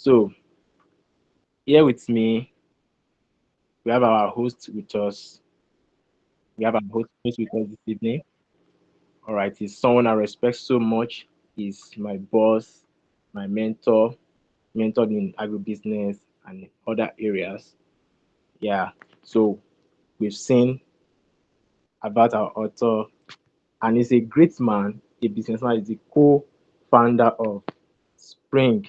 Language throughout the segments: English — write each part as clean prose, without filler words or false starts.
So here with me, we have our host with us. We have our host with us this evening. All right, he's someone I respect so much. He's my boss, my mentor, mentored in agribusiness and other areas. Yeah. So we've seen about our author, and he's a great man, a businessman. He's the co-founder of Spring.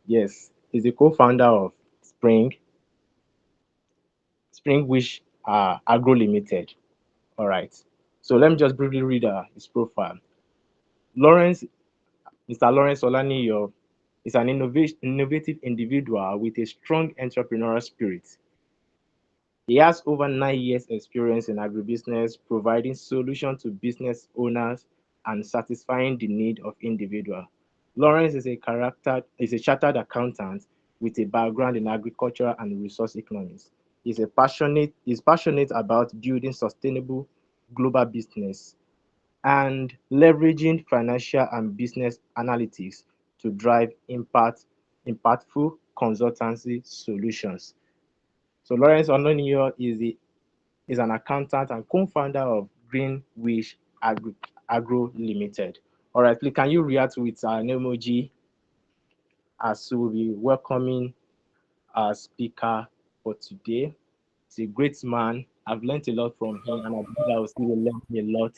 Yes, he's the co-founder of Spring, which are Agro Limited. All right. So let me just briefly read his profile. Lawrence, Mr. Lawrence Olaniyo is an innovative individual with a strong entrepreneurial spirit. He has over 9 years experience in agribusiness, providing solutions to business owners and satisfying the need of individuals. Lawrence is a chartered accountant with a background in agriculture and resource economics. He's passionate about building sustainable global business and leveraging financial and business analytics to drive impactful consultancy solutions. So Lawrence Ononiyo is an accountant and co-founder of Greenwich Agro Limited. All right, please can you react with an emoji as we will be welcoming our speaker for today. He's a great man. I've learned a lot from him, and I believe I will still learn a lot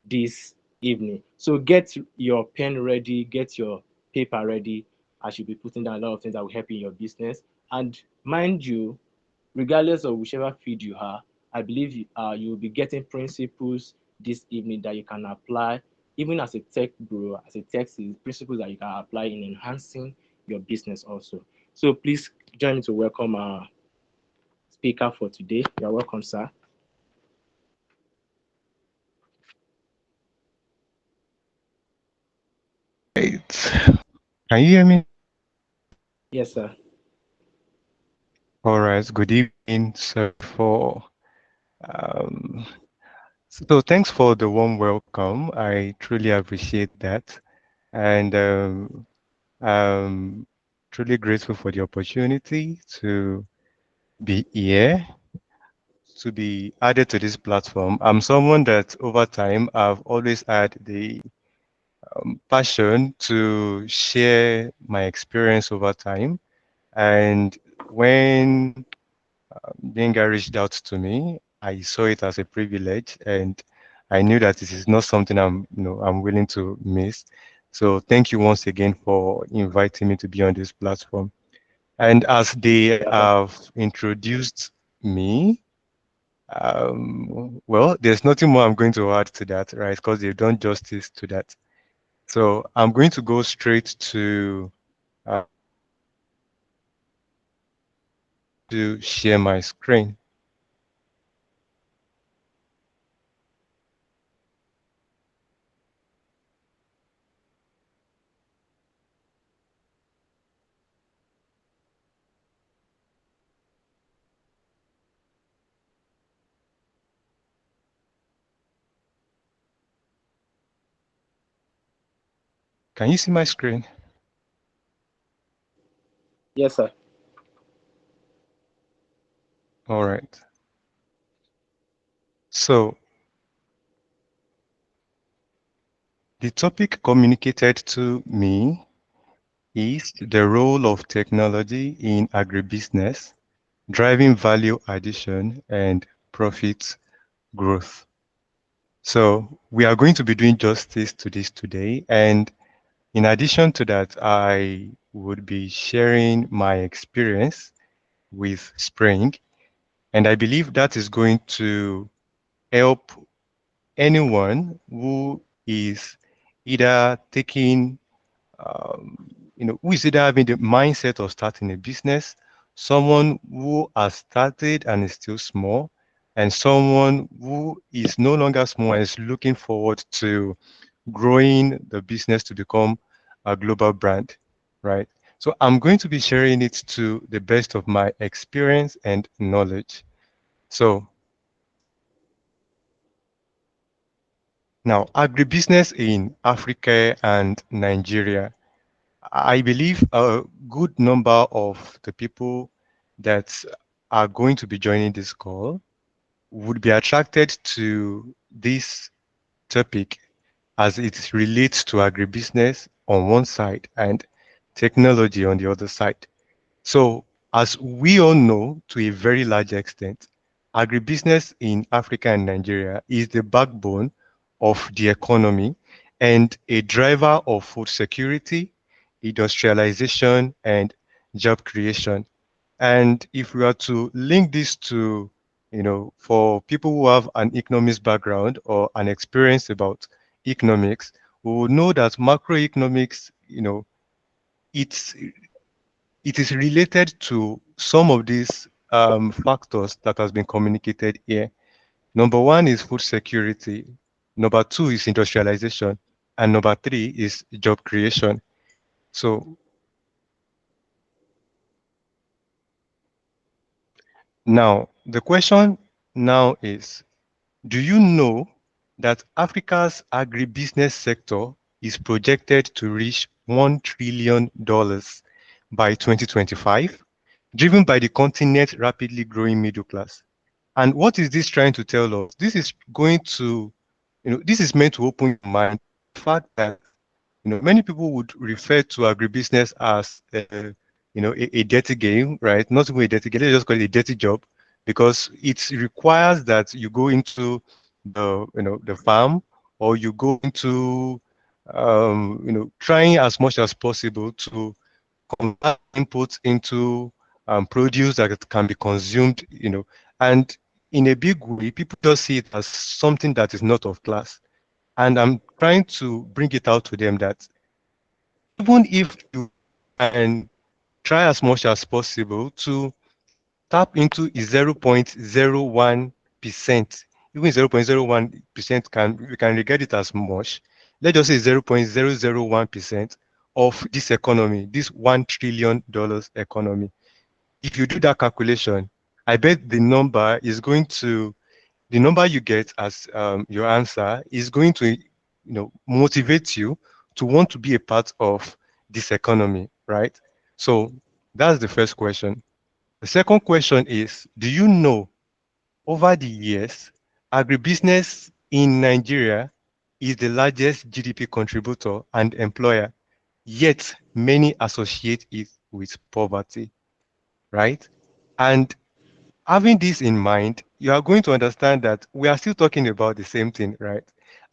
this evening. So get your pen ready, get your paper ready, as you'll be putting down a lot of things that will help in your business. And mind you, regardless of whichever field you are, I believe you'll be getting principles this evening that you can apply, even as a tech bro, as a tech principles that you can apply in enhancing your business also. So please join me to welcome our speaker for today. You're welcome, sir. Right. Can you hear me? Yes, sir. All right. Good evening, sir. Um, Thanks for the warm welcome. I truly appreciate that, and I'm truly grateful for the opportunity to be here, to be added to this platform. I'm someone that over time I've always had the passion to share my experience over time, and when Benga reached out to me, I saw it as a privilege, and I knew that this is not something I'm willing to miss. So thank you once again for inviting me to be on this platform. And as they Yes, sir. have introduced me, well, there's nothing more I'm going to add to that, right? Because they've done justice to that. So I'm going to go straight uh, to share my screen. Can you see my screen? Yes, sir. All right. So the topic communicated to me is the role of technology in agribusiness, driving value addition and profit growth. So we are going to be doing justice to this today. And in addition to that, I would be sharing my experience with Spring. And I believe that is going to help anyone who is either taking who is either having the mindset of starting a business, someone who has started and is still small, and someone who is no longer small and is looking forward to growing the business to become a global brand, right? So I'm going to be sharing it to the best of my experience and knowledge. So now, agribusiness in Africa and Nigeria. I believe a good number of the people that are going to be joining this call would be attracted to this topic as it relates to agribusiness on one side and technology on the other side. So, as we all know to a very large extent, agribusiness in Africa and Nigeria is the backbone of the economy and a driver of food security, industrialization, and job creation. And if we are to link this to, for people who have an economics background or an experience about economics, we will know that macroeconomics, it's it is related to some of these factors that has been communicated here. Number one is food security. Number two is industrialization. And number three is job creation. So now the question now is, do you know that Africa's agribusiness sector is projected to reach $1 trillion by 2025, driven by the continent's rapidly growing middle class? And what is this trying to tell us? This is going to, this is meant to open your mind to the fact that, many people would refer to agribusiness as, a dirty game, right? Not even a dirty game, let's just call it a dirty job because it requires that you go into the farm or you go into, trying as much as possible to convert inputs into produce that can be consumed, and in a big way, people just see it as something that is not of class. And I'm trying to bring it out to them that even if you can try as much as possible to tap into 0.01%, even 0.01% we can regard it as much. Let's just say 0.001% of this economy, this $1 trillion economy. If you do that calculation, I bet the number you get as your answer is going to, motivate you to want to be a part of this economy, right? So that's the first question. The second question is, do you know over the years, agribusiness in Nigeria is the largest GDP contributor and employer, yet many associate it with poverty, right? And having this in mind, you are going to understand that we are still talking about the same thing, right?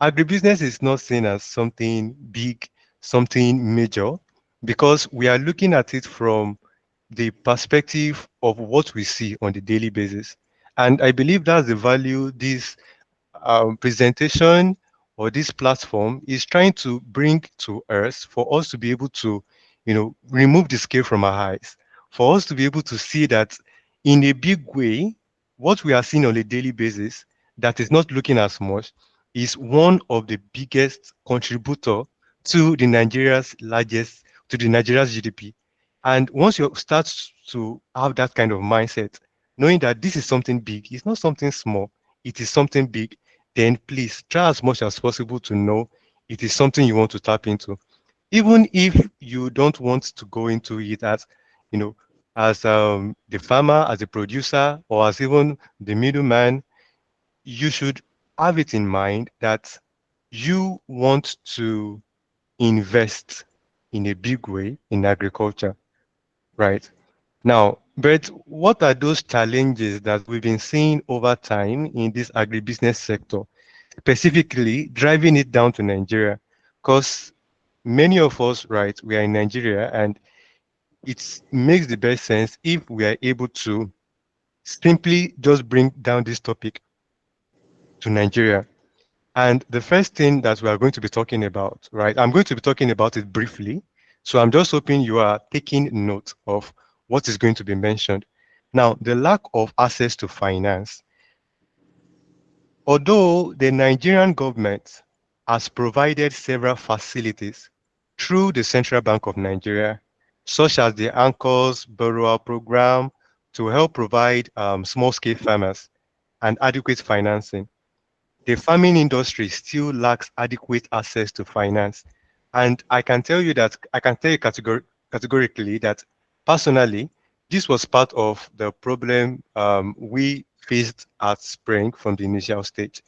Agribusiness is not seen as something big, something major, because we are looking at it from the perspective of what we see on the daily basis. And I believe that's the value this presentation or this platform is trying to bring to us for us to be able to, remove the scale from our eyes, for us to be able to see that in a big way, what we are seeing on a daily basis that is not looking as much is one of the biggest contributor to the Nigeria's GDP. And once you start to have that kind of mindset, knowing that this is something big, it's not something small, it is something big, then please try as much as possible to know it is something you want to tap into. Even if you don't want to go into it as, you know, as the farmer, as a producer, or as even the middleman, you should have it in mind that you want to invest in a big way in agriculture, right? Now, but what are those challenges that we've been seeing over time in this agribusiness sector, specifically driving it down to Nigeria? Because many of us, right, we are in Nigeria, and it makes the best sense if we are able to simply just bring down this topic to Nigeria. And the first thing that we are going to be talking about, right, I'm going to be talking about it briefly. So I'm just hoping you are taking note of what is going to be mentioned. Now, the lack of access to finance. Although the Nigerian government has provided several facilities through the Central Bank of Nigeria, such as the Anchors Borrower Program, to help provide small-scale farmers and adequate financing, the farming industry still lacks adequate access to finance, And I can tell you categorically that personally, this was part of the problem we faced at Spring from the initial stage.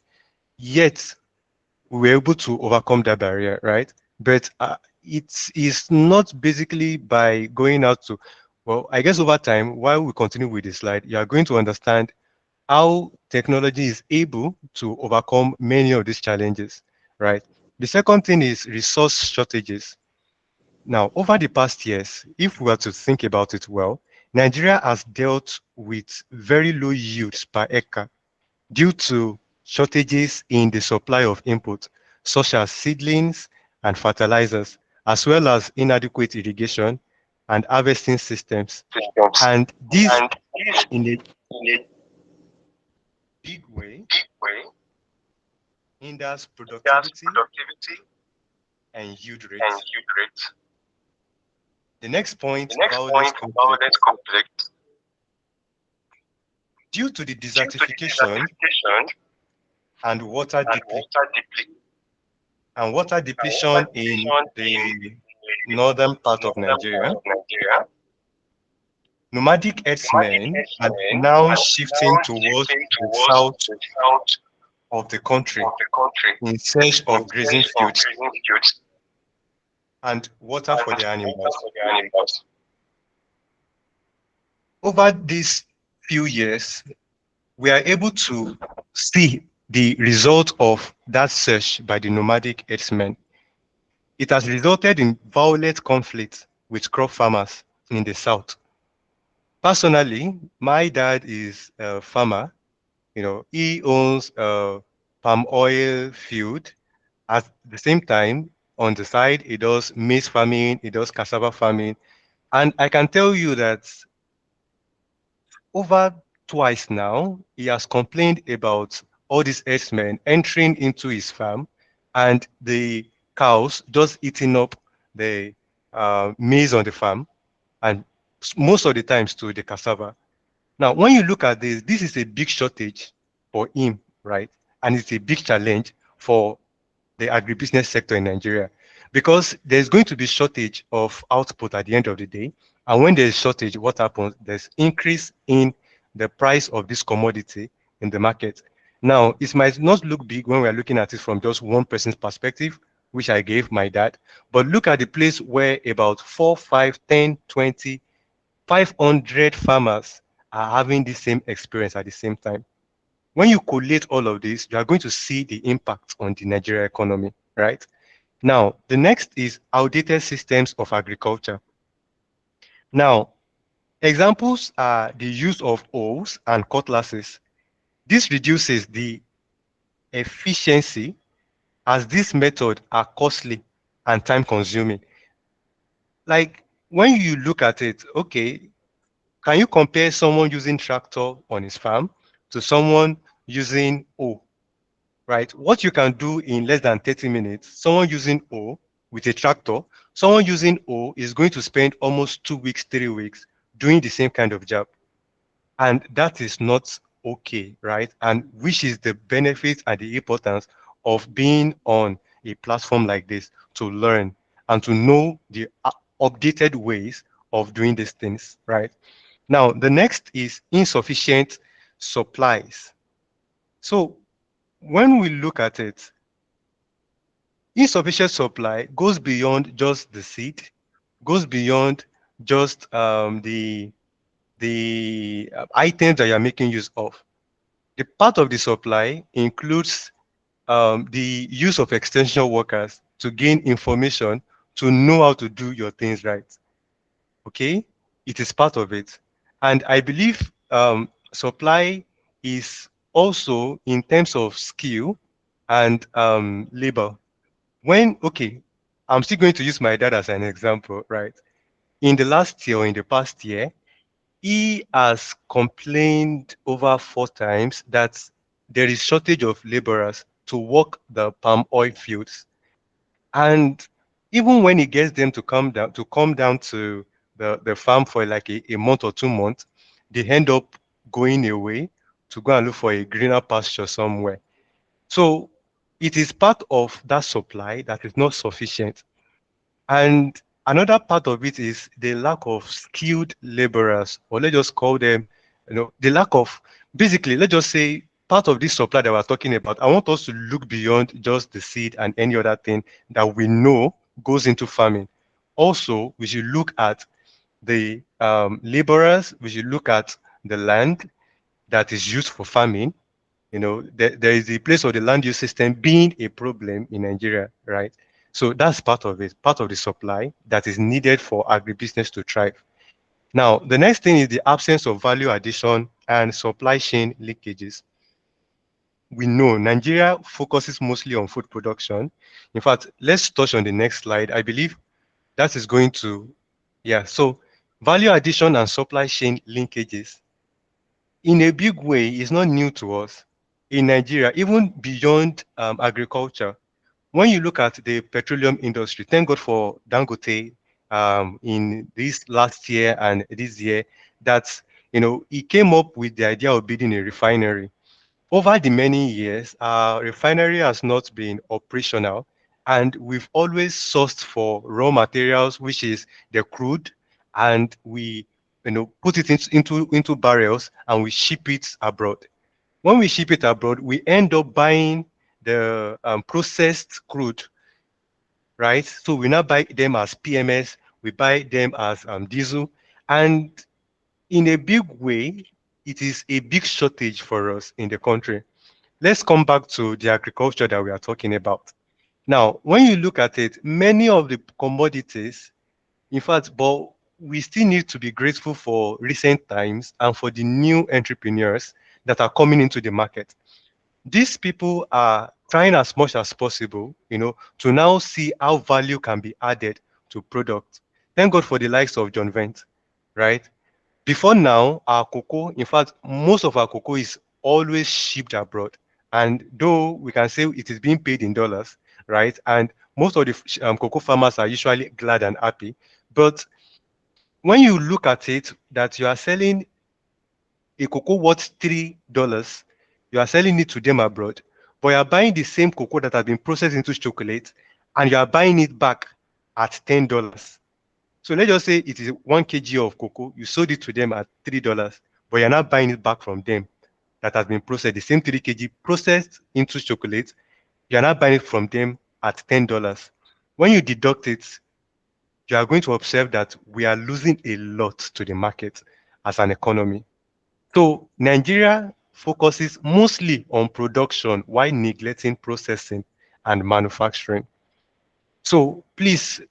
Yet, we were able to overcome that barrier, right? But it is not basically by going out to, well, I guess over time, while we continue with the slide, you are going to understand how technology is able to overcome many of these challenges, right? The second thing is resource shortages. Now, over the past years, if we were to think about it well, Nigeria has dealt with very low yields per acre due to shortages in the supply of input, such as seedlings and fertilizers, as well as inadequate irrigation and harvesting systems. systems. And this, And this, in a in a big way, big way, hinders hinders productivity productivity and yield and rates. yield rates. The next The point, next violence point, violence conflict. conflict. Due to the Due to the desertification desertification and water and depletion, water depletion, and water and water depletion in depletion in the northern the part of northern part Nigeria, of Nigeria, nomadic nomadic herdsmen are herdsmen now are shifting now towards shifting the towards south the south of the country of the country in search in of grazing search of fields grazing fields and water for and their water animals. for the animals. Over these few years, we are able to see the result of that search by the nomadic herdsmen. It has resulted in violent conflict with crop farmers in the south. Personally, my dad is a farmer. You know, he owns a palm oil field. At the same time, on the side, he does maize farming, he does cassava farming. And I can tell you that over twice now, he has complained about all these herdsmen entering into his farm and the cows just eating up the maize on the farm and most of the times to the cassava. Now, when you look at this, this is a big shortage for him, right? And it's a big challenge for the agribusiness sector in Nigeria because there's going to be shortage of output at the end of the day. And when there's shortage, what happens? There's increase in the price of this commodity in the market. Now, it might not look big when we're looking at it from just one person's perspective, which I gave my dad, but look at the place where about 4, 5, 10, 20, 500 farmers are having the same experience at the same time. When you collate all of this, you are going to see the impact on the Nigeria economy, right? Now, the next is outdated systems of agriculture. Now, examples are the use of hoes and cutlasses. This reduces the efficiency as these methods are costly and time consuming. Like when you look at it, okay, can you compare someone using tractor on his farm to someone using hoe? Right? What you can do in less than 30 minutes, someone using O with a tractor, someone using O is going to spend almost 2 weeks, 3 weeks doing the same kind of job. And that is not okay, right? And which is the benefit and the importance of being on a platform like this to learn and to know the updated ways of doing these things, right? Now, the next is insufficient supplies. So when we look at it, insufficient supply goes beyond just the seed, goes beyond just the items that you're making use of. The part of the supply includes the use of extension workers to gain information to know how to do your things right. Okay, it is part of it, and I believe supply is also in terms of skill and labor. When, okay, I'm still going to use my dad as an example, right? In the last year or in the past year, he has complained over 4 times that there is shortage of laborers to work the palm oil fields. And even when he gets them to come down to the farm for like a month or 2 months, they end up going away to go and look for a greener pasture somewhere. So it is part of that supply that is not sufficient. And another part of it is the lack of skilled laborers, or let's just call them, the lack of, basically, let's just say part of this supply that we're talking about. I want us to look beyond just the seed and any other thing that we know goes into farming. Also, we should look at the laborers, we should look at the land that is used for farming. There is the place of the land use system being a problem in Nigeria, right? So that's part of it, part of the supply that is needed for agribusiness to thrive. Now, the next thing is the absence of value addition and supply chain leakages. We know Nigeria focuses mostly on food production. In fact, let's touch on the next slide. I believe that is going to, yeah, so value addition and supply chain linkages in a big way is not new to us in Nigeria, even beyond agriculture. When you look at the petroleum industry, thank God for Dangote in this last year and this year that he came up with the idea of building a refinery. Over the many years, our refinery has not been operational, and we've always sourced for raw materials, which is the crude, and we put it into barrels and we ship it abroad. When we ship it abroad, we end up buying the processed crude, right? So we now buy them as PMS, we buy them as diesel, and in a big way, it is a big shortage for us in the country. Let's come back to the agriculture that we are talking about. Now, when you look at it, many of the commodities, in fact, but we still need to be grateful for recent times and for the new entrepreneurs that are coming into the market. These people are trying as much as possible, to now see how value can be added to product. Thank God for the likes of John Vent, right? Before now, our cocoa, in fact, most of our cocoa is always shipped abroad. And though we can say it is being paid in dollars, right? And most of the cocoa farmers are usually glad and happy. But when you look at it, that you are selling a cocoa worth $3, you are selling it to them abroad, but you are buying the same cocoa that has been processed into chocolate, and you are buying it back at $10. So let's just say it is 1 kg of cocoa. You sold it to them at $3, but you're not buying it back from them that has been processed, the same 3 kg processed into chocolate. You're not buying it from them at $10. When you deduct it, you are going to observe that we are losing a lot to the market as an economy. So Nigeria focuses mostly on production while neglecting processing and manufacturing. So please,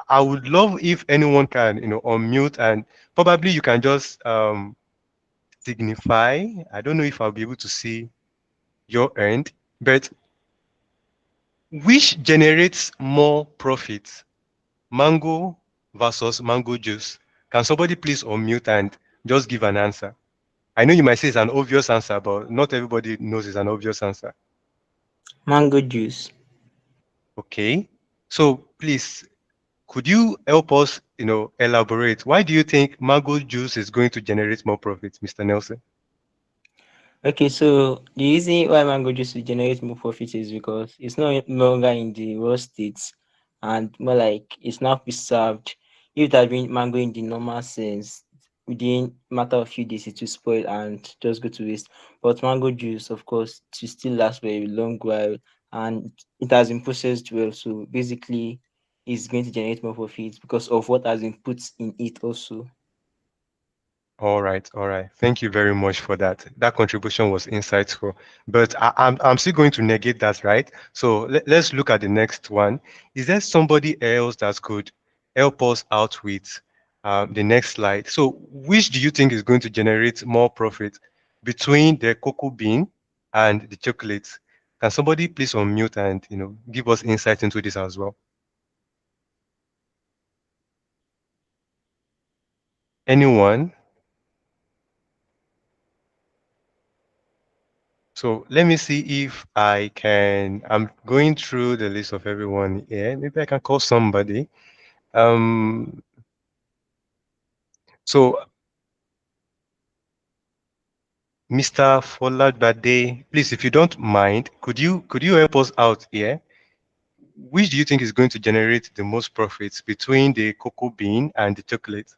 I would love if anyone can, unmute, and probably you can just signify. I don't know if I'll be able to see your end, but which generates more profit, mango versus mango juice? Can somebody please unmute and just give an answer? I know you might say it's an obvious answer, but not everybody knows it's an obvious answer. Mango juice. Okay. So please, could you help us, elaborate? Why do you think mango juice is going to generate more profits, Mr. Nelson? Okay, so the reason why mango juice will generate more profit is because it's no longer in the raw states and more like it's now preserved. If it had been mango in the normal sense, within matter of few days it will spoil and just go to waste. But mango juice, of course, it will still last for a long while and it has been processed well. So basically, it's going to generate more profits because of what has been put in it also. All right, all right. Thank you very much for that. That contribution was insightful. But I'm still going to negate that, right? So let's look at the next one. Is there somebody else that could help us out with the next slide? So which do you think is going to generate more profit between the cocoa bean and the chocolates? Can somebody please unmute and give us insight into this as well? Anyone? So let me see if I can. I'm going through the list of everyone here. Maybe I can call somebody. Um, so Mr. Folabade, please, if you don't mind, could you help us out here? which do you think is going to generate the most profits between the cocoa bean and the chocolate?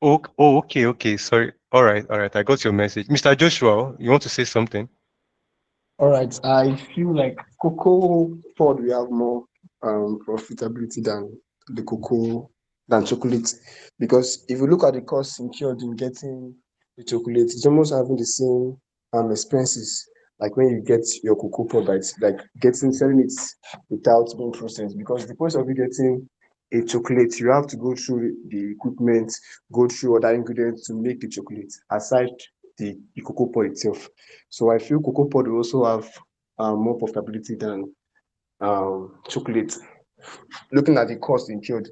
Oh, okay, okay. Sorry. All right. I got your message. Mr. Joshua, you want to say something? All right, I feel like cocoa pod we have more profitability than the cocoa than chocolate, because if you look at the cost incurred in getting the chocolate, it's almost having the same expenses like when you get your cocoa pod, right? Like getting selling it without being processed. Because the process of you getting a chocolate, you have to go through the equipment, go through other ingredients to make the chocolate aside the cocoa pod itself. So I feel cocoa pod will also have more profitability than chocolate. Looking at the cost incurred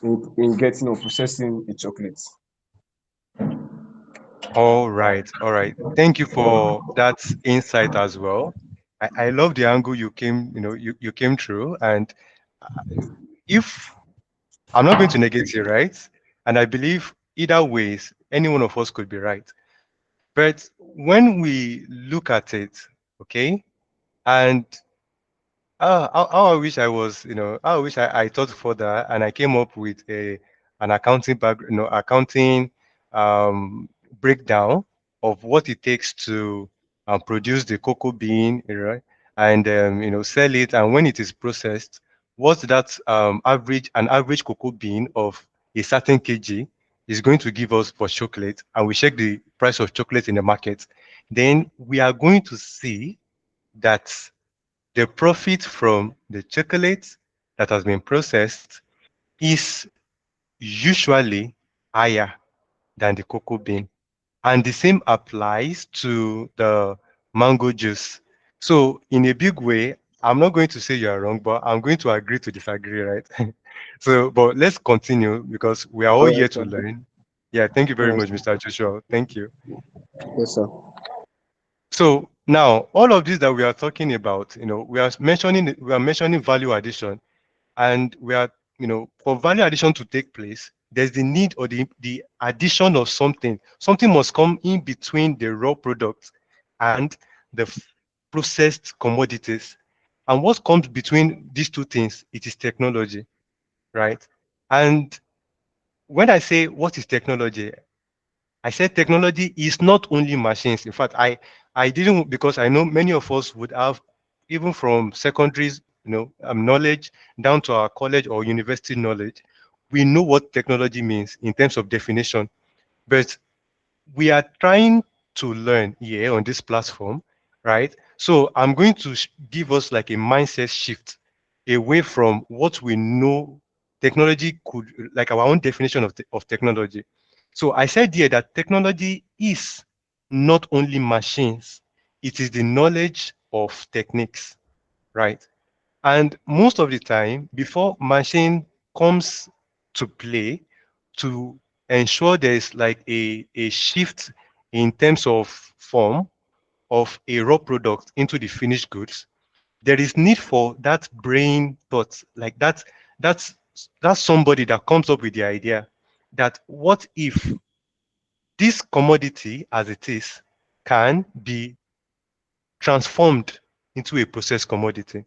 in getting or processing a chocolate. All right, all right. Thank you for that insight as well. I love the angle you came, you came through. And uh, if I'm not going to negate you, right? And I believe either ways, any one of us could be right. But when we look at it, okay, and how I wish I was, how I wish I thought further and I came up with an accounting accounting um, breakdown of what it takes to produce the cocoa bean, right? And sell it. And when it is processed, what's that an average cocoa bean of a certain kg is going to give us for chocolate, and we check the price of chocolate in the market, then we are going to see that the profit from the chocolate that has been processed is usually higher than the cocoa bean. And the same applies to the mango juice. So in a big way, I'm not going to say you are wrong, but I'm going to agree to disagree, right? So, but let's continue because we are all All here right, to sir. learn. Yeah, thank you All very right, much, sir. Mr. Joshua. Thank you. Yes, sir. So now all of this that we are talking about, we are mentioning value addition. And we are, for value addition to take place, there's the need or the addition of something. Something must come in between the raw product and the processed commodities. And what comes between these two things, it is technology, right? And when I say what is technology, I said technology is not only machines. In fact, I didn't, because I know many of us would have, even from secondaries, knowledge down to our college or university knowledge, we know what technology means in terms of definition. But we are trying to learn here on this platform, right? So I'm going to give us like a mindset shift away from what we know technology could, like our own definition of technology. So I said here that technology is not only machines, it is the knowledge of techniques, right? And most of the time, before machine comes to play, to ensure there's like a shift in terms of form of a raw product into the finished goods, there is need for that brain thought, like that's somebody that comes up with the idea that what if this commodity as it is can be transformed into a processed commodity.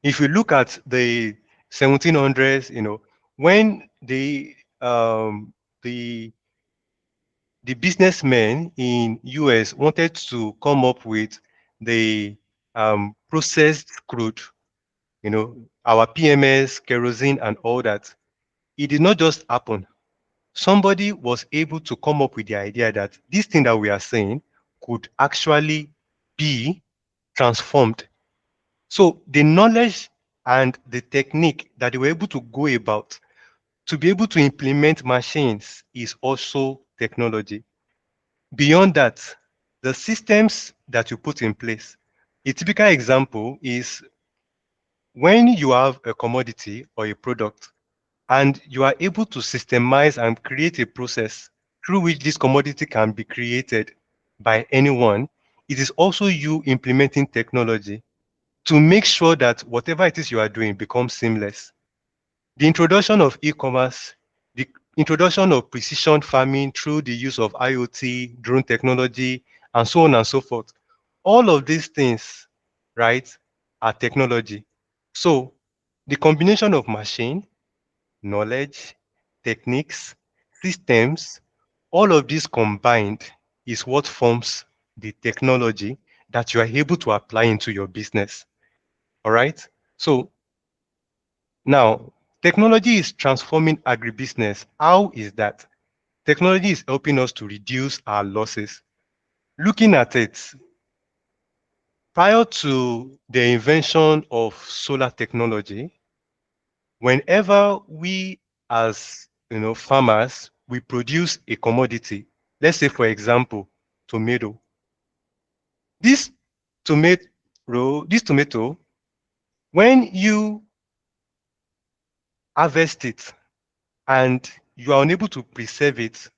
If you look at the 1700s, when the the businessmen in US wanted to come up with the processed crude, our PMS, kerosene, and all that, it did not just happen. Somebody was able to come up with the idea that this thing that we are saying could actually be transformed. So the knowledge and the technique that they were able to go about to be able to implement machines is also technology. Beyond that, the systems that you put in place. A typical example is when you have a commodity or a product and you are able to systemize and create a process through which this commodity can be created by anyone, it is also you implementing technology to make sure that whatever it is you are doing becomes seamless. The introduction of e-commerce, the introduction of precision farming through the use of IoT, drone technology, and so on and so forth. All of these things, right, are technology. So the combination of machine, knowledge, techniques, systems, all of this combined is what forms the technology that you are able to apply into your business. All right. So now technology is transforming agribusiness. How is that? Technology is helping us to reduce our losses. Looking at it, prior to the invention of solar technology, whenever we as farmers, we produce a commodity, let's say for example, tomato. This tomato, when you harvest it and you are unable to preserve it,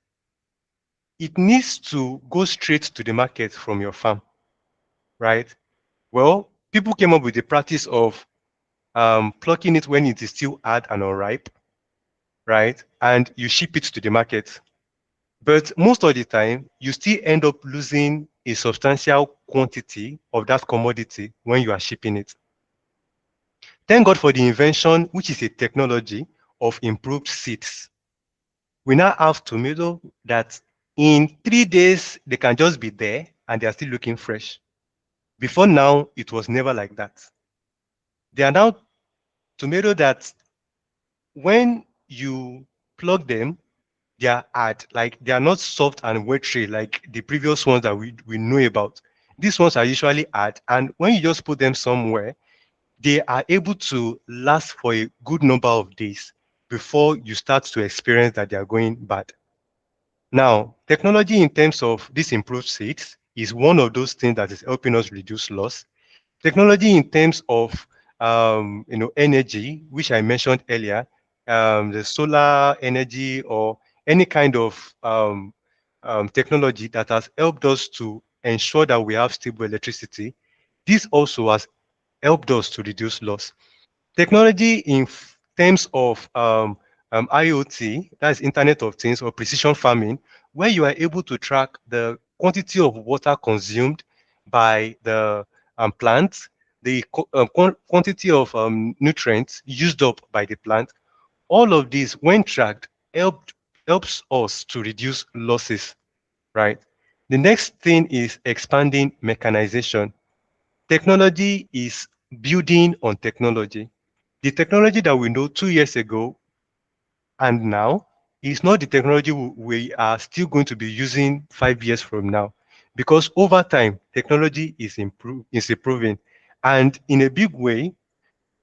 it needs to go straight to the market from your farm, right? Well, people came up with the practice of plucking it when it is still hard and unripe, right? And you ship it to the market. But most of the time, you still end up losing a substantial quantity of that commodity when you are shipping it. Thank God for the invention, which is a technology of improved seeds. We now have tomato that in 3 days, they can just be there and they are still looking fresh. Before now, it was never like that. They are now tomato that when you plug them, they are hard, like they are not soft and watery like the previous ones that we know about. These ones are usually hard, and when you just put them somewhere, they are able to last for a good number of days before you start to experience that they are going bad. Now, technology in terms of this improved seeds is one of those things that is helping us reduce loss. Technology in terms of energy, which I mentioned earlier, the solar energy or any kind of technology that has helped us to ensure that we have stable electricity. This also has helped us to reduce loss. Technology in terms of IoT, that's Internet of Things or precision farming, where you are able to track the quantity of water consumed by the plant, the quantity of nutrients used up by the plant. All of these, when tracked, helps us to reduce losses, right? The next thing is expanding mechanization. Technology is building on technology. The technology that we know 2 years ago and now is not the technology we are still going to be using 5 years from now, because over time technology is improving, and in a big way,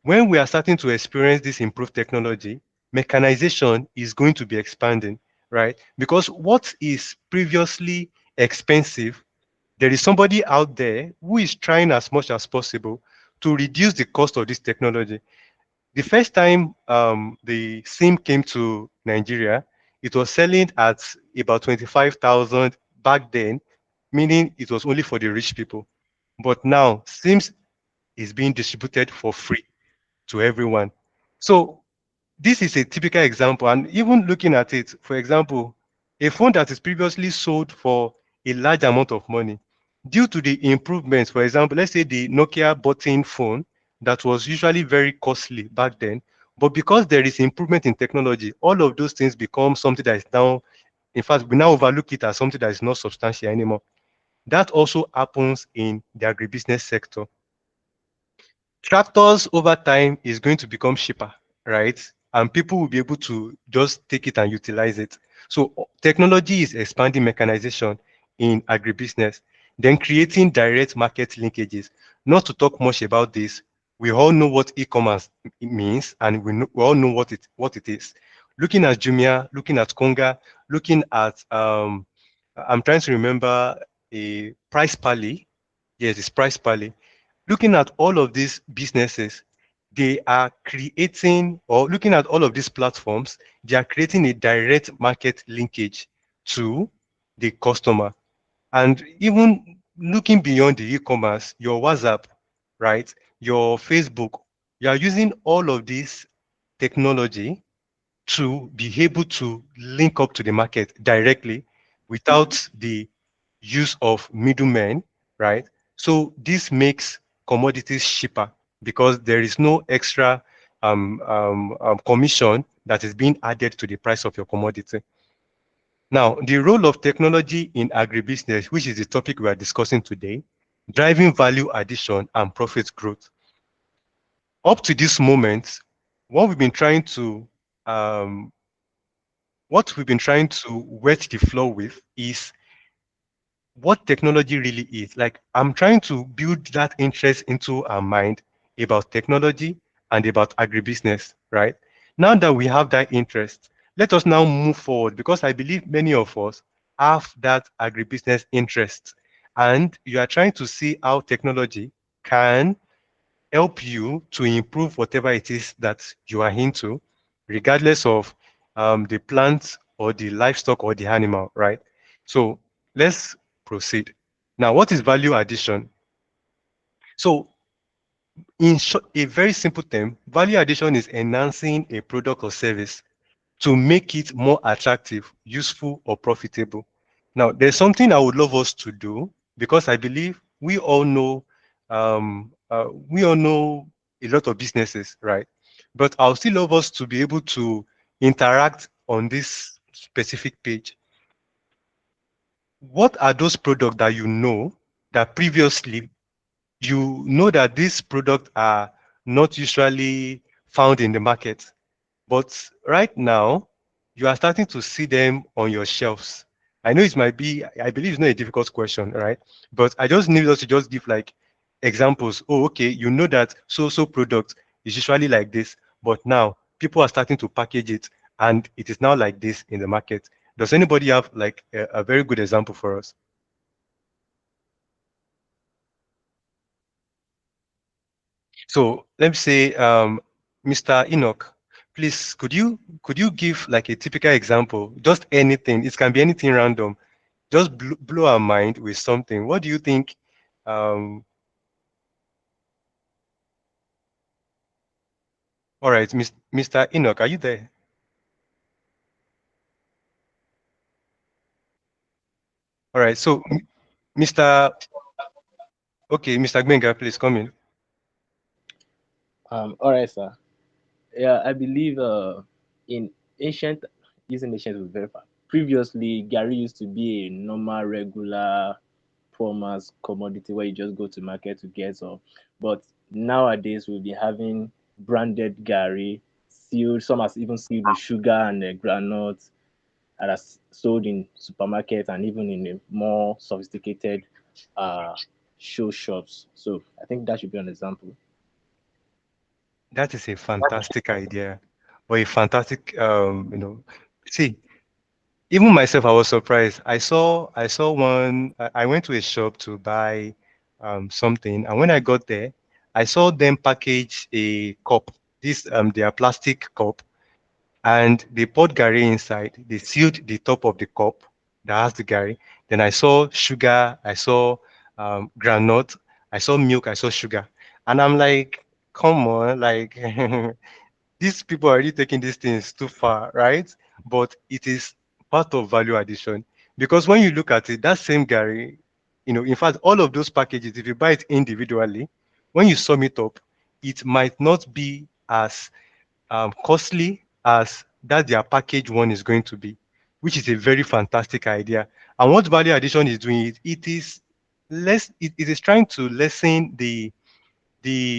when we are starting to experience this improved technology, mechanization is going to be expanding, right? Because what is previously expensive, there is somebody out there who is trying as much as possible to reduce the cost of this technology. The first time the SIM came to Nigeria, it was selling at about 25,000 back then, meaning it was only for the rich people. But now SIMs is being distributed for free to everyone. So this is a typical example. And even looking at it, for example, a phone that is previously sold for a large amount of money, due to the improvements, for example, let's say the Nokia button phone that was usually very costly back then, but because there is improvement in technology, all of those things become something that is now, in fact, we now overlook it as something that is not substantial anymore. That also happens in the agribusiness sector. Tractors over time is going to become cheaper, right? And people will be able to just take it and utilize it. So technology is expanding mechanization in agribusiness, then creating direct market linkages. Not to talk much about this, we all know what e-commerce means, and we all know what it is. Looking at Jumia, looking at Konga, looking at I'm trying to remember a Price Pally. Yes, it's Price Pally. Looking at all of these businesses, they are creating, or looking at all of these platforms, they are creating a direct market linkage to the customer. And even looking beyond the e-commerce, your WhatsApp, right? Your Facebook, you are using all of this technology to be able to link up to the market directly without the use of middlemen, right? So this makes commodities cheaper because there is no extra commission that is being added to the price of your commodity. Now, the role of technology in agribusiness, which is the topic we are discussing today, driving value addition and profit growth. Up to this moment, what we've been trying to um, wet the floor with is what technology really is. Like, I'm trying to build that interest into our mind about technology and about agribusiness, right? Now that we have that interest, let us now move forward because I believe many of us have that agribusiness interest. And you are trying to see how technology can help you to improve whatever it is that you are into, regardless of the plant or the livestock or the animal, right? So let's proceed. Now, what is value addition? So in short, a very simple term, value addition is enhancing a product or service to make it more attractive, useful, or profitable. Now, there's something I would love us to do because I believe we all know a lot of businesses, right? But I'll still love us to be able to interact on this specific page. What are those products that you know that previously you know that these products are not usually found in the market, but right now you are starting to see them on your shelves? I know it might be, I believe it's not a difficult question, right? But I just need us to just give like examples. Oh, okay, you know that so product is usually like this, but now people are starting to package it and it is now like this in the market. Does anybody have like a very good example for us? So let me say, Mr. Enoch, please, could you give like a typical example? Just anything. It can be anything random. Just blow our mind with something. What do you think? Um, all right, Mr. Enoch, are you there? All right. So, Mr. Okay, Mr. Gbenga, please come in. All right, sir. Yeah, I believe in ancient, using ancient was very far. Previously, Gary used to be a normal, regular, poor man's commodity where you just go to market to get some. But nowadays, we'll be having branded Gary, sealed. Some are even sealed with sugar and granules, that are sold in supermarkets and even in the more sophisticated uh, show shops. So I think that should be an example. That is a fantastic idea, or a fantastic, see, even myself, I was surprised. I saw one. I went to a shop to buy something, and when I got there, I saw them package a cup. This their plastic cup, and they poured Gary inside. They sealed the top of the cup that has the Gary. Then I saw sugar. I saw granite. I saw milk. I saw sugar, and I'm like, come on, like these people are really taking these things too far, right? But it is part of value addition because when you look at it, that same Gary, in fact, all of those packages, if you buy it individually, when you sum it up, it might not be as costly as that their package one is going to be, which is a very fantastic idea. And what value addition is doing, it is it is trying to lessen the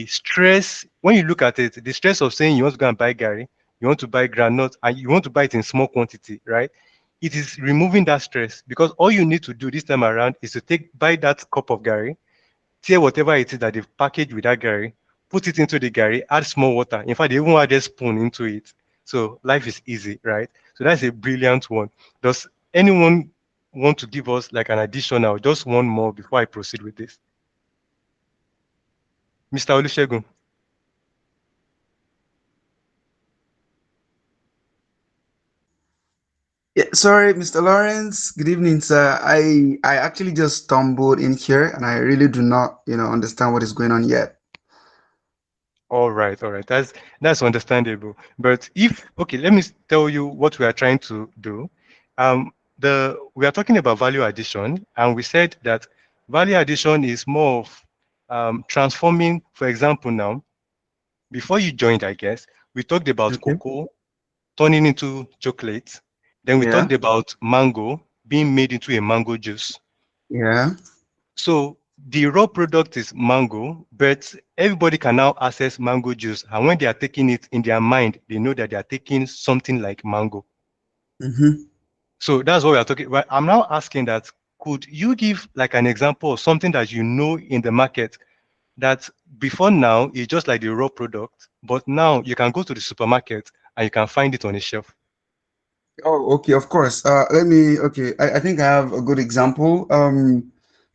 stress. When you look at it, the stress of saying you want to go and buy Gary, you want to buy granite, and you want to buy it in small quantity, right? It is removing that stress because all you need to do this time around is to buy that cup of Gary, tear whatever it is that they've packaged with that Gary, put it into the Gary, add small water. In fact, they even add a spoon into it. So life is easy, right? So that's a brilliant one. Does anyone want to give us like an additional, just one more before I proceed with this? Mr. Olusegun. Yeah, sorry, Mr. Lawrence. Good evening, sir. I actually just stumbled in here and I really do not, understand what is going on yet. All right, all right. That's understandable. But if okay, let me tell you what we are trying to do. the we are talking about value addition, and we said that value addition is more of transforming. For example, now before you joined, I guess we talked about Okay. cocoa turning into chocolate. Then we Yeah. talked about mango being made into a mango juice. Yeah. So the raw product is mango, but everybody can now access mango juice. And when they are taking it in their mind, they know that they are taking something like mango. Mm-hmm. So that's what we are talking about. I'm now asking that, could you give like an example of something that you know in the market that before now is just like the raw product, but now you can go to the supermarket and you can find it on a shelf? Oh, okay, of course. Okay, I think I have a good example.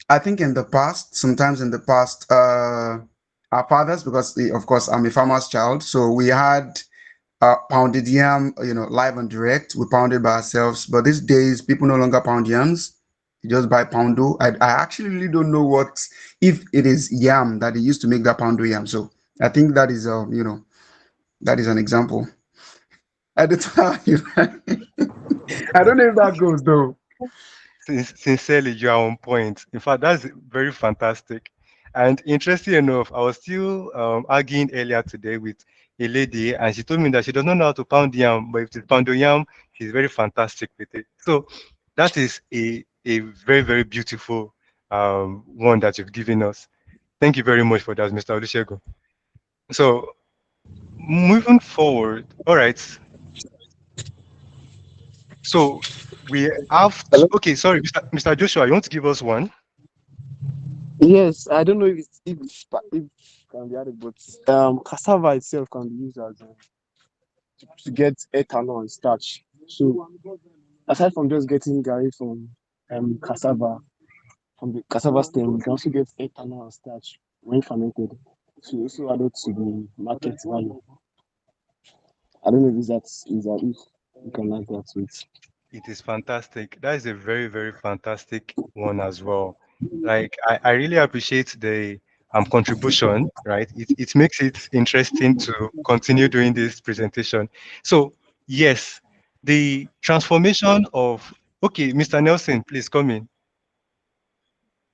I think in the past, sometimes in the past, our fathers, because of course I'm a farmer's child, so we had pounded yam, live and direct. We pounded by ourselves. But these days, people no longer pound yams. You just buy poundo. I actually really don't know what, if it is yam that they used to make that poundo yam. So I think that is, that is an example. At the time, I don't know if that goes though. Sincerely, you are on point. In fact, that's very fantastic. And interesting enough, I was still arguing earlier today with a lady, and she told me that she does not know how to pound yam, but if it's pound yam, she's very fantastic with it. So that is a very, very beautiful one that you've given us. Thank you very much for that, Mr. Olusegun. So moving forward, all right. So we have, Hello? okay, sorry, Mr. Joshua, you want to give us one? Yes, I don't know if can be added, but cassava itself can be used as to get ethanol and starch. So aside from just getting gari from cassava, from the cassava stem, you can also get ethanol and starch when fermented. So also added to the market value. I don't know if you can like that to it. It is fantastic. That is a very, very fantastic one as well. Like I really appreciate the contribution, right? It makes it interesting to continue doing this presentation. So yes, the transformation of, okay, Mr. Nelson, please come in.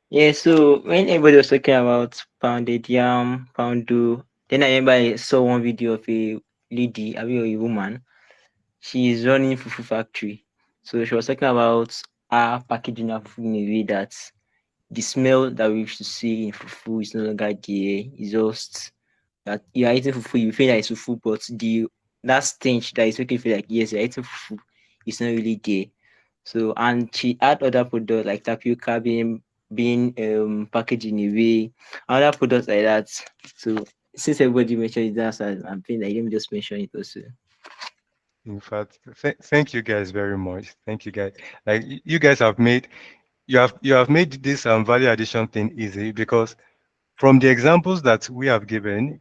Yeah, so when everybody was talking about pounded yam, pounded, then I remember I saw one video of a lady, a woman. She's running fufu factory. So she was talking about her packaging her fufu in a way that the smell that we used to see in fufu is no longer there. It's just that you are eating fufu, you feel like it's fufu, but the that stench that is making you feel like yes, you're eating fufu is not really there. So and she had other products like tapioca being packaged in a way, other products like that. So since everybody mentioned it, that's why I'm feeling like let me just mention it also. In fact, thank you guys very much. Thank you guys. Like you guys have made, you have made this value addition thing easy because from the examples that we have given,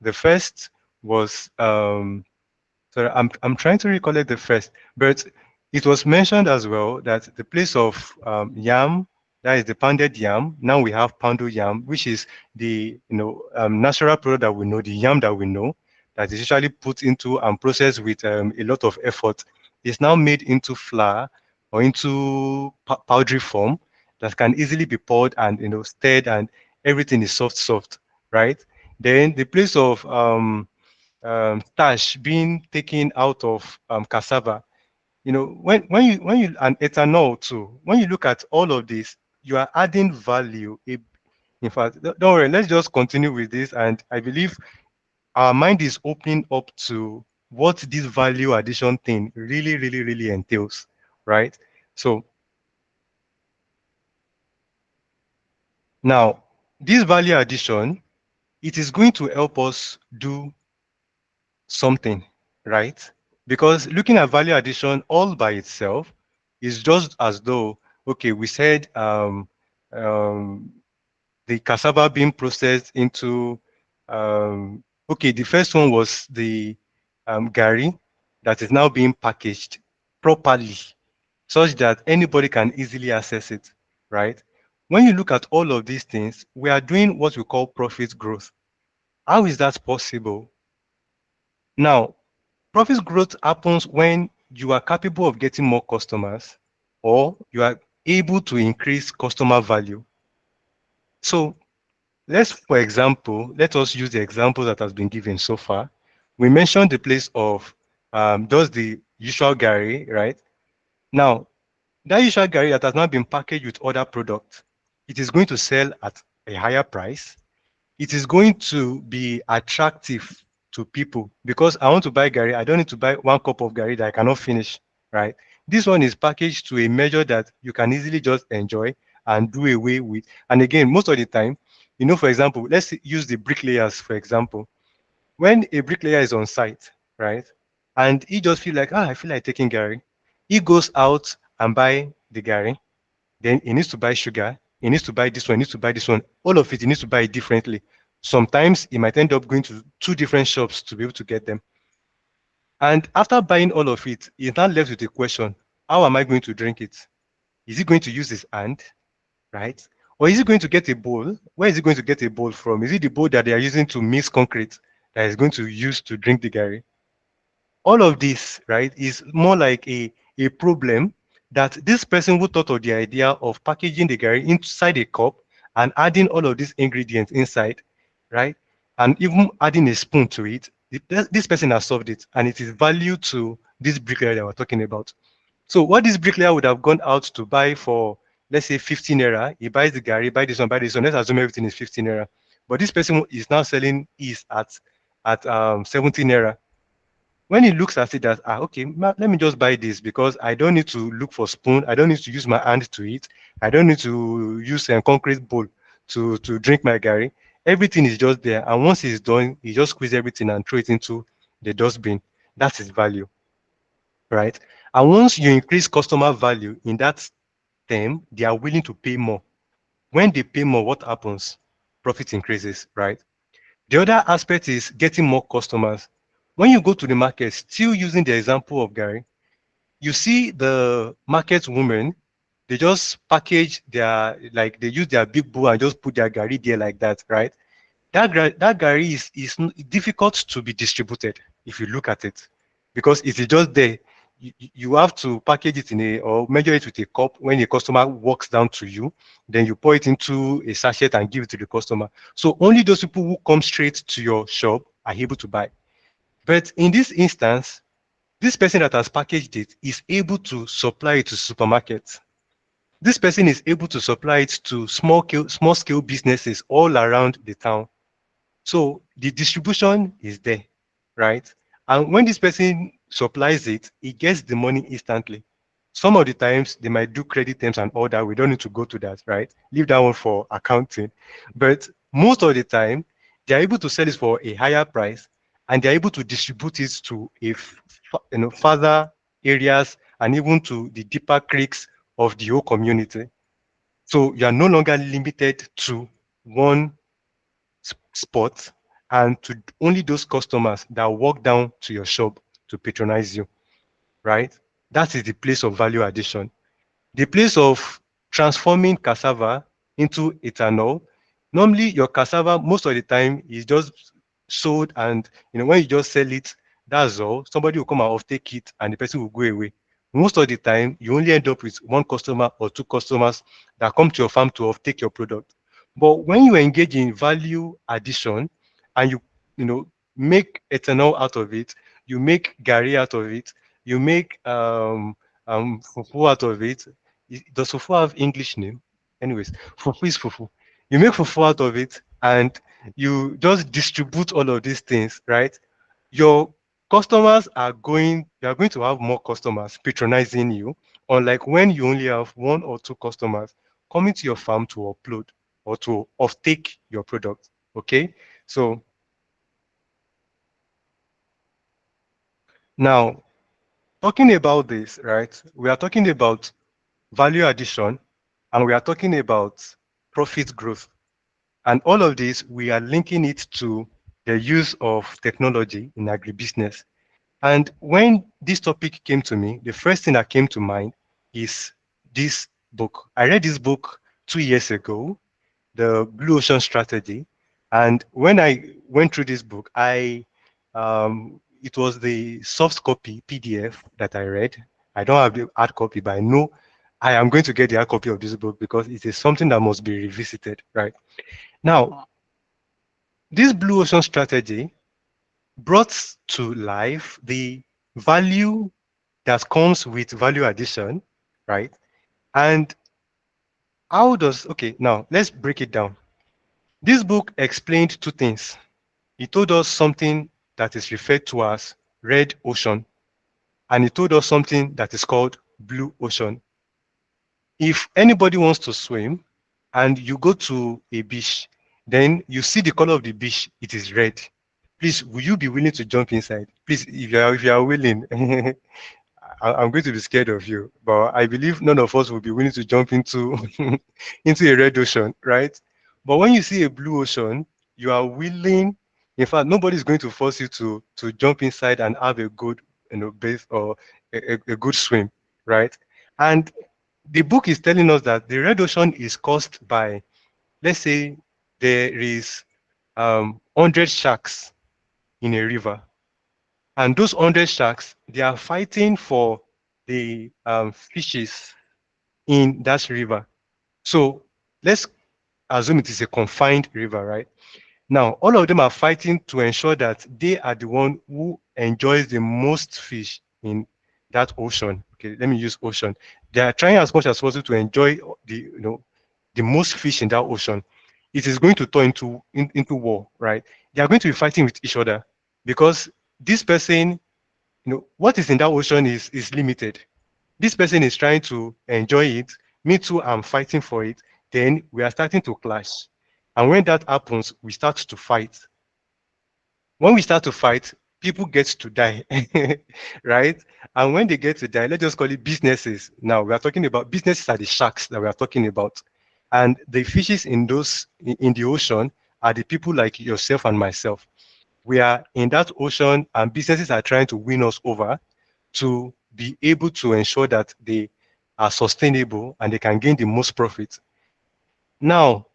the first was so I'm trying to recollect the first, but it was mentioned as well that the place of yam, that is the pounded yam. Now we have pounded yam, which is the natural product that we know, the yam that we know, that is usually put into and processed with a lot of effort. It's now made into flour or into powdery form that can easily be poured and stirred, and everything is soft, right? Then the place of starch being taken out of cassava. When you and ethanol too, when you look at all of this, you are adding value. In fact, don't worry, let's just continue with this. And I believe our mind is opening up to what this value addition thing really, really, really entails, right? So now, this value addition, it is going to help us do something, right? Because looking at value addition all by itself is just as though, okay, we said um, the cassava being processed into, okay, the first one was the gari that is now being packaged properly such that anybody can easily access it, right? When you look at all of these things, we are doing what we call profit growth. How is that possible? Now, profit growth happens when you are capable of getting more customers or you are able to increase customer value. So for example, let us use the example that has been given so far. We mentioned the place of just the usual Gary, right? Now, that usual Gary that has not been packaged with other products, it is going to sell at a higher price. It is going to be attractive to people because I want to buy Gary. I don't need to buy one cup of Gary that I cannot finish, right? This one is packaged to a measure that you can easily just enjoy and do away with. And again, most of the time, for example, let's use the bricklayers, for example. When a bricklayer is on site, right, and he just feel like, I feel like taking Gary, he goes out and buy the Gary. Then he needs to buy sugar. He needs to buy this one. He needs to buy this one. All of it, he needs to buy it differently. Sometimes he might end up going to two different shops to be able to get them. And after buying all of it, he's now left with a question: how am I going to drink it? Is he going to use his hand, right? Or is he going to get a bowl? Where is he going to get a bowl from? Is it the bowl that they are using to mix concrete that is going to use to drink the Gary? All of this, right, is more like a problem that this person who thought of the idea of packaging the Gary inside a cup and adding all of these ingredients inside, right, and even adding a spoon to it, this person has solved it, and it is value to this bricklayer that we're talking about. So what this bricklayer would have gone out to buy for, let's say 15 naira, he buys the Gary, buy this one, buy this one. Let's assume everything is 15 naira. But this person is now selling is at 17 naira. When he looks at it as, okay, let me just buy this because I don't need to look for spoon. I don't need to use my hand to eat. I don't need to use a concrete bowl to drink my Gary. Everything is just there. And once he's done, he just squeeze everything and throw it into the dustbin. That's his value, right? And once you increase customer value in that term, they are willing to pay more. When they pay more, what happens? Profit increases, right? The other aspect is getting more customers. When you go to the market, still using the example of Gary, you see the market women, they just package like they use their big bowl and just put their Gary there like that, right? That Gary is difficult to be distributed if you look at it because it is just there. You have to package it or measure it with a cup. When the customer walks down to you, then you pour it into a sachet and give it to the customer. So only those people who come straight to your shop are able to buy. But in this instance, this person that has packaged it is able to supply it to supermarkets. This person is able to supply it to small scale businesses all around the town. So the distribution is there, right? And when this person supplies it, he gets the money instantly. Some of the times they might do credit terms and all that. We don't need to go to that, right? Leave that one for accounting. But most of the time, they're able to sell it for a higher price and they're able to distribute it to further areas and even to the deeper creeks of the whole community. So you are no longer limited to one spot and to only those customers that walk down to your shop to patronize you, right? That is the place of value addition. The place of transforming cassava into ethanol. Normally, your cassava, most of the time, is just sold, and when you just sell it, that's all. Somebody will come and take it, and the person will go away. Most of the time, you only end up with one customer or two customers that come to your farm to take your product. But when you engage in value addition, and make ethanol out of it, you make gari out of it, you make fufu out of it. Does fufu have English name? Anyways, fufu is fufu. You make fufu out of it and you just distribute all of these things, right? Your you are going to have more customers patronizing you, unlike when you only have one or two customers coming to your farm to upload or to offtake your product. Okay, so now talking about this, right? We are talking about value addition, and we are talking about profit growth. And all of this, we are linking it to the use of technology in agribusiness. And when this topic came to me, the first thing that came to mind is this book. I read this book 2 years ago, The Blue Ocean Strategy. And when I went through this book, it was the soft copy PDF that I read. I don't have the hard copy, but I know I am going to get the hard copy of this book because it is something that must be revisited, right? Now, this blue ocean strategy brought to life the value that comes with value addition, right? And how does, okay, now let's break it down. This book explained two things. It told us something that is referred to as red ocean, and it told us something that is called blue ocean. If anybody wants to swim and you go to a beach, then you see the color of the beach, it is red. Please, will you be willing to jump inside? Please, if you are willing, I'm going to be scared of you, but I believe none of us will be willing to jump into into a red ocean, right? But when you see a blue ocean, you are willing. In fact, nobody is going to force you to jump inside and have a good, bathe or a good swim, right? And the book is telling us that the red ocean is caused by, let's say, there is 100 sharks in a river, and those 100 sharks, they are fighting for the fishes in that river. So let's assume it is a confined river, right? Now, all of them are fighting to ensure that they are the one who enjoys the most fish in that ocean. Okay, let me use ocean. They are trying as much as possible to enjoy the most fish in that ocean. It is going to turn into war, right? They are going to be fighting with each other because this person, what is in that ocean is limited. This person is trying to enjoy it. Me too, I'm fighting for it. Then we are starting to clash. And when that happens, we start to fight. When we start to fight, people get to die, right? And when they get to die, let's just call it businesses. Now we are talking about businesses are the sharks that we are talking about. And the fishes in in the ocean are the people like yourself and myself. We are in that ocean and businesses are trying to win us over to be able to ensure that they are sustainable and they can gain the most profit. Now,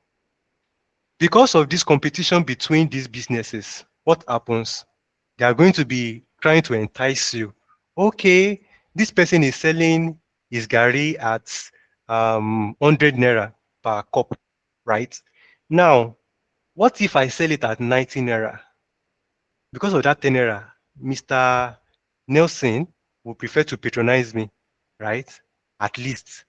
because of this competition between these businesses, what happens? They are going to be trying to entice you. Okay, this person is selling his gari at 100 naira per cup, right? Now, what if I sell it at 90 naira? Because of that 10 naira, Mr. Nelson will prefer to patronize me, right? At least,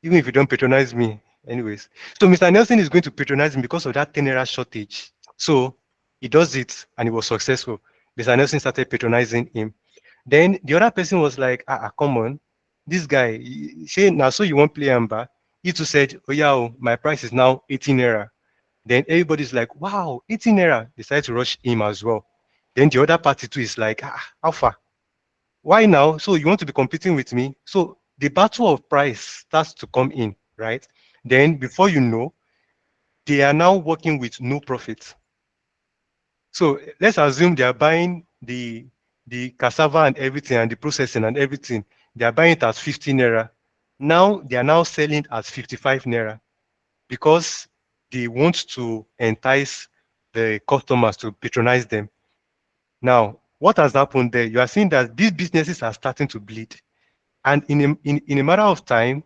even if you don't patronize me, anyways. So Mr. Nelson is going to patronize me because of that 10 naira shortage. So he does it and he was successful. Mr. Nelson started patronizing him. Then the other person was like, come on, this guy, say now so you won't play Amber. He too said, oh yeah, oh, my price is now 18 naira. Then everybody's like, wow, 18 naira. Decided to rush him as well. Then the other party too is like, how far? Why now? So you want to be competing with me? So the battle of price starts to come in, right? Then before you know, they are now working with no profit. So let's assume they are buying the cassava and everything and the processing and everything. They are buying it at 15 naira. Now they are now selling at 55 naira because they want to entice the customers to patronize them. Now, what has happened there? You are seeing that these businesses are starting to bleed. And in a matter of time,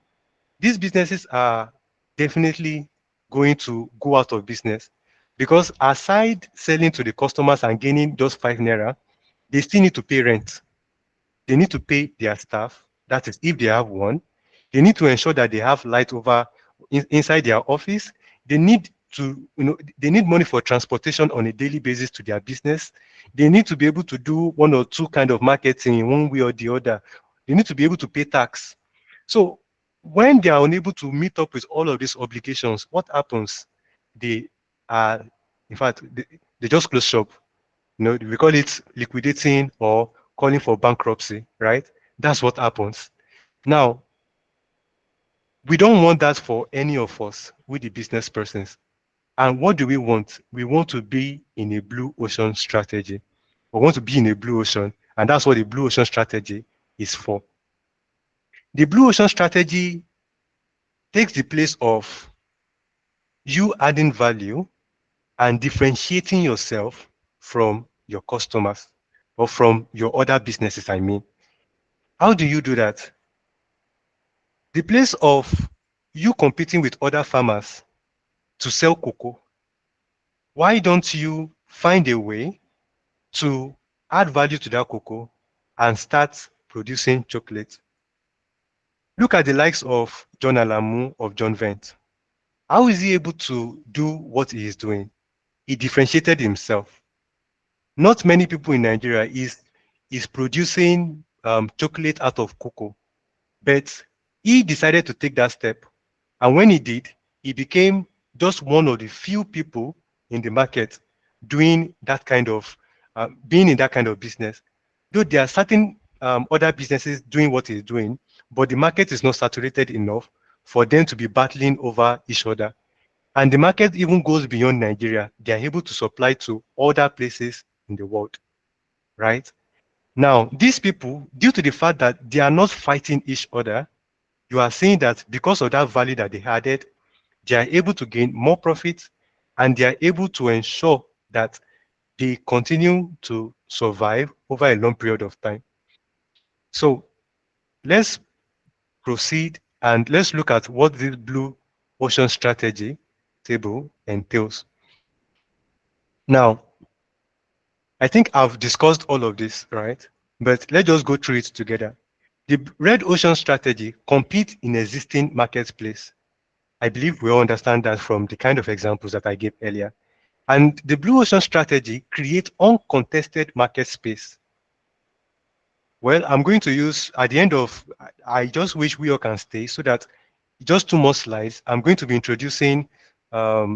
these businesses are definitely going to go out of business because aside selling to the customers and gaining just 5 naira, they still need to pay rent. They need to pay their staff. That is, if they have one, they need to ensure that they have light over inside their office. They need to, they need money for transportation on a daily basis to their business. They need to be able to do one or two kind of marketing in one way or the other. They need to be able to pay tax. So when they are unable to meet up with all of these obligations, what happens? They are, in fact, they just close shop. We call it liquidating or calling for bankruptcy, right? That's what happens. Now, we don't want that for any of us with the business persons. And what do we want? We want to be in a blue ocean strategy. We want to be in a blue ocean, and that's what the blue ocean strategy is for. The blue ocean strategy takes the place of you adding value and differentiating yourself from your customers or from your other businesses, I mean. How do you do that? The place of you competing with other farmers to sell cocoa, why don't you find a way to add value to that cocoa and start producing chocolate? Look at the likes of John Alamu of John Vent. How is he able to do what he is doing? He differentiated himself. Not many people in Nigeria is producing chocolate out of cocoa, but he decided to take that step. And when he did, he became just one of the few people in the market doing that kind of, being in that kind of business. Though there are certain other businesses doing what he's doing, but the market is not saturated enough for them to be battling over each other. And the market even goes beyond Nigeria. They are able to supply to other places in the world, right? Now, these people, due to the fact that they are not fighting each other, you are seeing that because of that value that they added, they are able to gain more profits and they are able to ensure that they continue to survive over a long period of time. So let's proceed and let's look at what this blue ocean strategy table entails. Now, I think I've discussed all of this, right? But let's just go through it together. The red ocean strategy compete in existing marketplace. I believe we all understand that from the kind of examples that I gave earlier. And the blue ocean strategy creates uncontested market space. Well, I'm going to use at the end of, I just wish we all can stay so that just two more slides. I'm going to be introducing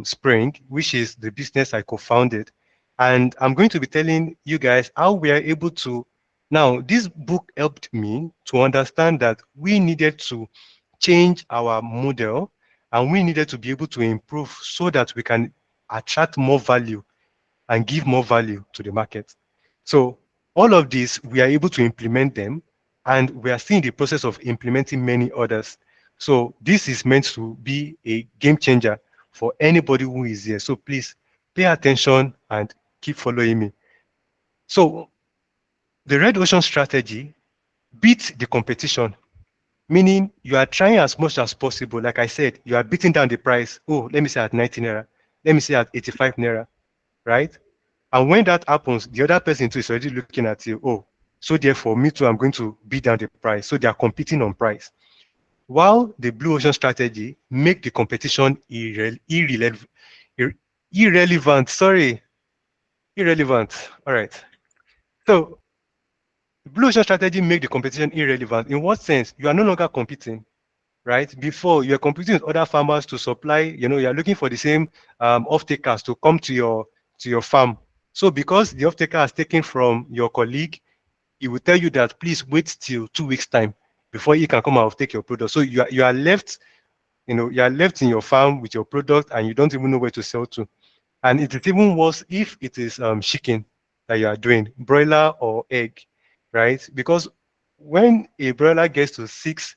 Spring, which is the business I co-founded. And I'm going to be telling you guys how we are able to, now this book helped me to understand that we needed to change our model and we needed to be able to improve so that we can attract more value and give more value to the market. So all of these, we are able to implement them and we are still in the process of implementing many others. So this is meant to be a game changer for anybody who is here. So please pay attention and keep following me. So the red ocean strategy beats the competition, meaning you are trying as much as possible. Like I said, you are beating down the price. Oh, let me say at 90 naira. Let me say at 85 naira, right? And when that happens, the other person too is already looking at you. Oh, so therefore, me too, I'm going to beat down the price. So they are competing on price. While the blue ocean strategy make the competition irrelevant. Sorry, irrelevant. All right. So blue ocean strategy make the competition irrelevant. In what sense? You are no longer competing, right? Before you're competing with other farmers to supply, you're looking for the same off-takers to come to your farm. So because the off-taker has taken from your colleague, he will tell you that please wait till 2 weeks time before he can come and take your product. So you are left, you are left in your farm with your product and you don't even know where to sell to. And it is even worse if it is chicken that you are doing, broiler or egg, right? Because when a broiler gets to six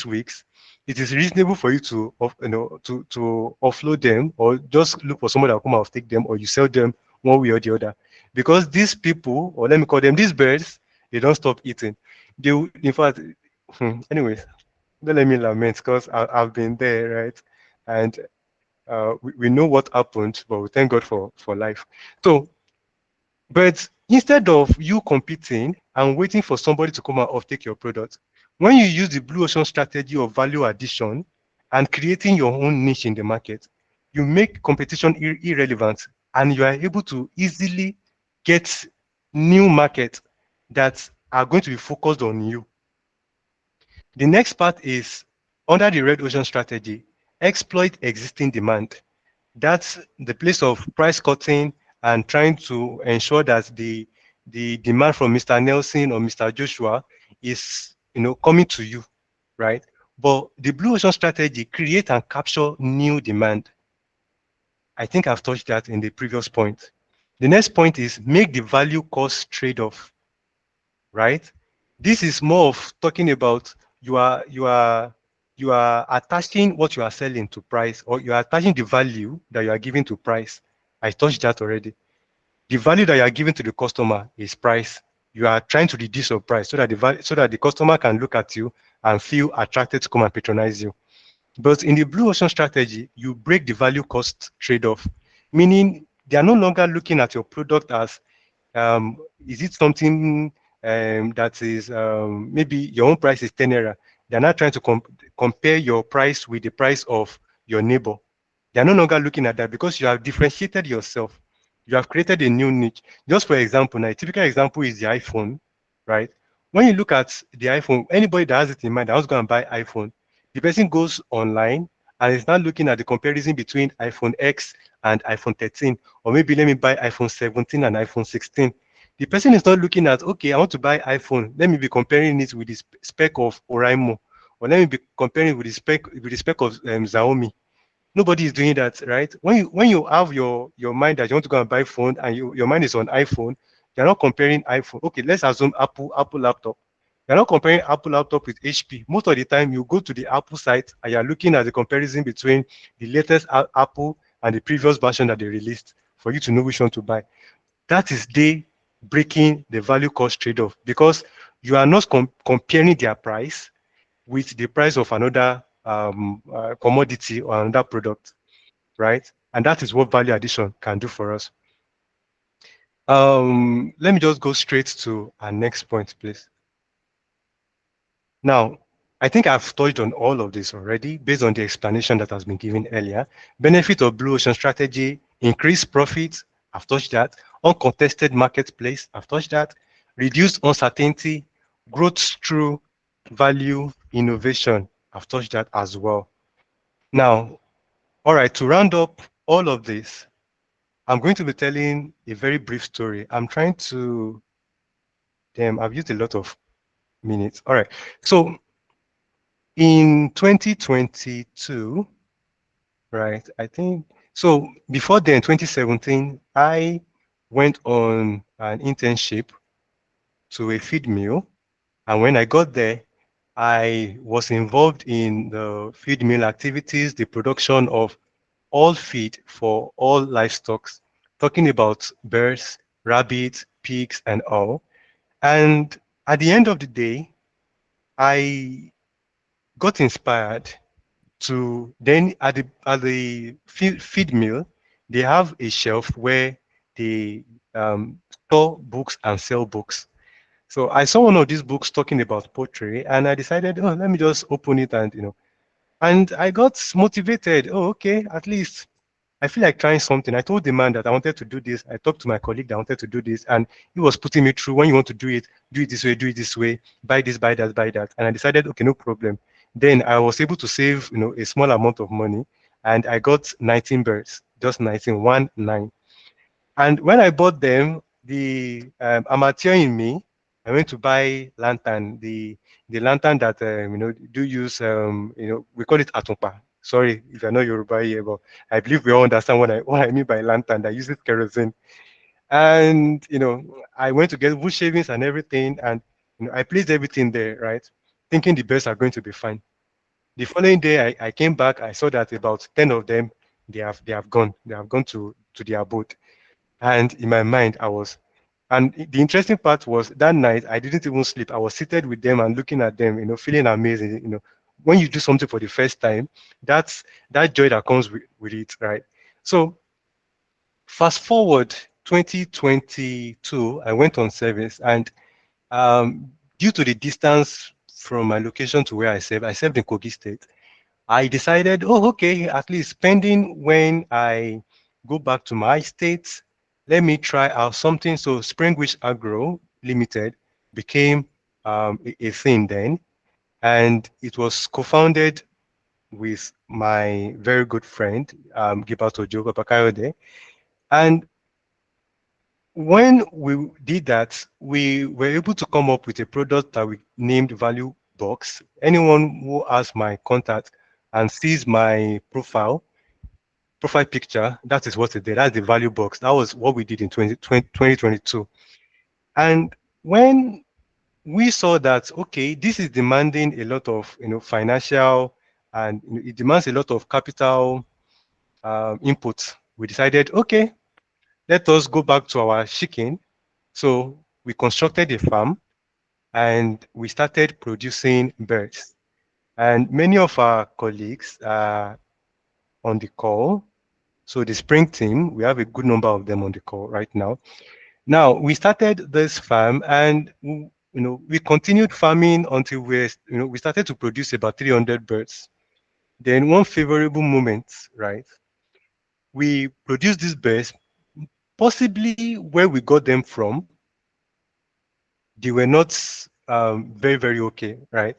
weeks, it is reasonable for you to offload them or just look for someone that will come and take them, or you sell them one way or the other. Because these people, or let me call them these birds, they don't stop eating. In fact, anyways, don't let me lament because I've been there, right? And we know what happened, but we thank God for life. So, but instead of you competing and waiting for somebody to come and take your product, when you use the blue ocean strategy of value addition and creating your own niche in the market, you make competition irrelevant and you are able to easily get new markets that are going to be focused on you. The next part is under the red ocean strategy, exploit existing demand. That's the place of price cutting and trying to ensure that the demand from Mr. Nelson or Mr. Joshua is coming to you, right? But the blue ocean strategy create and capture new demand. I think I've touched that in the previous point. The next point is make the value cost trade-off, right? This is more of talking about you are attaching what you are selling to price, or you are attaching the value that you are giving to price. I touched that already. The value that you are giving to the customer is price. you are trying to reduce your price so that so that the customer can look at you and feel attracted to come and patronize you. But in the blue ocean strategy, you break the value cost trade-off, meaning they are no longer looking at your product as um, is it something that is maybe your own price is 10 naira. They're not trying to compare your price with the price of your neighbor. They're no longer looking at that because you have differentiated yourself. You have created a new niche. Just for example, now a typical example is the iPhone, right? When you look at the iPhone, anybody that has it in mind that wants to go and buy iPhone, the person goes online and is now looking at the comparison between iPhone X and iPhone 13, or maybe let me buy iPhone 17 and iPhone 16. The person is not looking at, okay, I want to buy iPhone. Let me be comparing it with the spec of Oraimo, or let me be comparing with the spec of Xiaomi. Nobody is doing that, right? When you have your mind that you want to go and buy phone and your mind is on iPhone, you're not comparing iPhone. Okay, let's assume Apple laptop. You're not comparing Apple laptop with HP. Most of the time, you go to the Apple site and you're looking at the comparison between the latest Apple and the previous version that they released for you to know which one to buy. That is they breaking the value cost trade-off because you are not comparing their price with the price of another commodity or another product, right? And that is what value addition can do for us. Let me just go straight to our next point, please. Now, I think I've touched on all of this already based on the explanation that has been given earlier. Benefit of blue ocean strategy, increased profits, I've touched that. Uncontested marketplace, I've touched that. Reduced uncertainty, growth through value innovation, I've touched that as well. Now, all right, to round up all of this, I'm going to be telling a very brief story. I'm trying to, damn, I've used a lot of minutes. All right, so in 2022, right, I think, so before then, 2017, I went on an internship to a feed mill. And when I got there, I was involved in the feed mill activities, the production of all feed for all livestock, talking about birds, rabbits, pigs, and all. And at the end of the day, I got inspired to then at the feed mill, they have a shelf where they store books and sell books. So I saw one of these books talking about poultry, and I decided, oh, let me just open it and and I got motivated. Oh, okay, at least I feel like trying something. I told the man that I wanted to do this. I talked to my colleague that I wanted to do this, and he was putting me through. When you want to do it this way, do it this way, buy this, buy that, buy that. And I decided, okay, no problem. Then I was able to save, a small amount of money, and I got 19 birds, just 19, 1 9. And when I bought them, the amateur in me, I went to buy lantern, the lantern that do use we call it atumpa. Sorry if you're not Yoruba here, but I believe we all understand what I mean by lantern that uses kerosene. And I went to get wood shavings and everything, and I placed everything there, right? Thinking the birds are going to be fine. The following day, I came back, I saw that about 10 of them they have gone. They have gone to their abode. And in my mind, and the interesting part was that night, I didn't even sleep. I was seated with them and looking at them, feeling amazing. When you do something for the first time, that's that joy that comes with it, right? So fast forward 2022, I went on service, and due to the distance from my location to where I served in Kogi State. I decided, oh, okay, at least pending when I go back to my state, let me try out something. So Springwich Agro Limited became a thing then, and it was co-founded with my very good friend, Gibato Jogo Bakayode. And when we did that, we were able to come up with a product that we named Value Box. Anyone who has my contact and sees my profile picture, that is what it did. That's the value box. That was what we did in 2022. And when we saw that, okay, this is demanding a lot of financial and it demands a lot of capital input, we decided, okay, let us go back to our chicken. So we constructed a farm and we started producing birds. And many of our colleagues are on the call. So the spring team, we have a good number of them on the call right now. Now we started this farm, and we continued farming until we started to produce about 300 birds. Then one favorable moment, right? We produced these birds, possibly where we got them from, they were not very, very okay, right?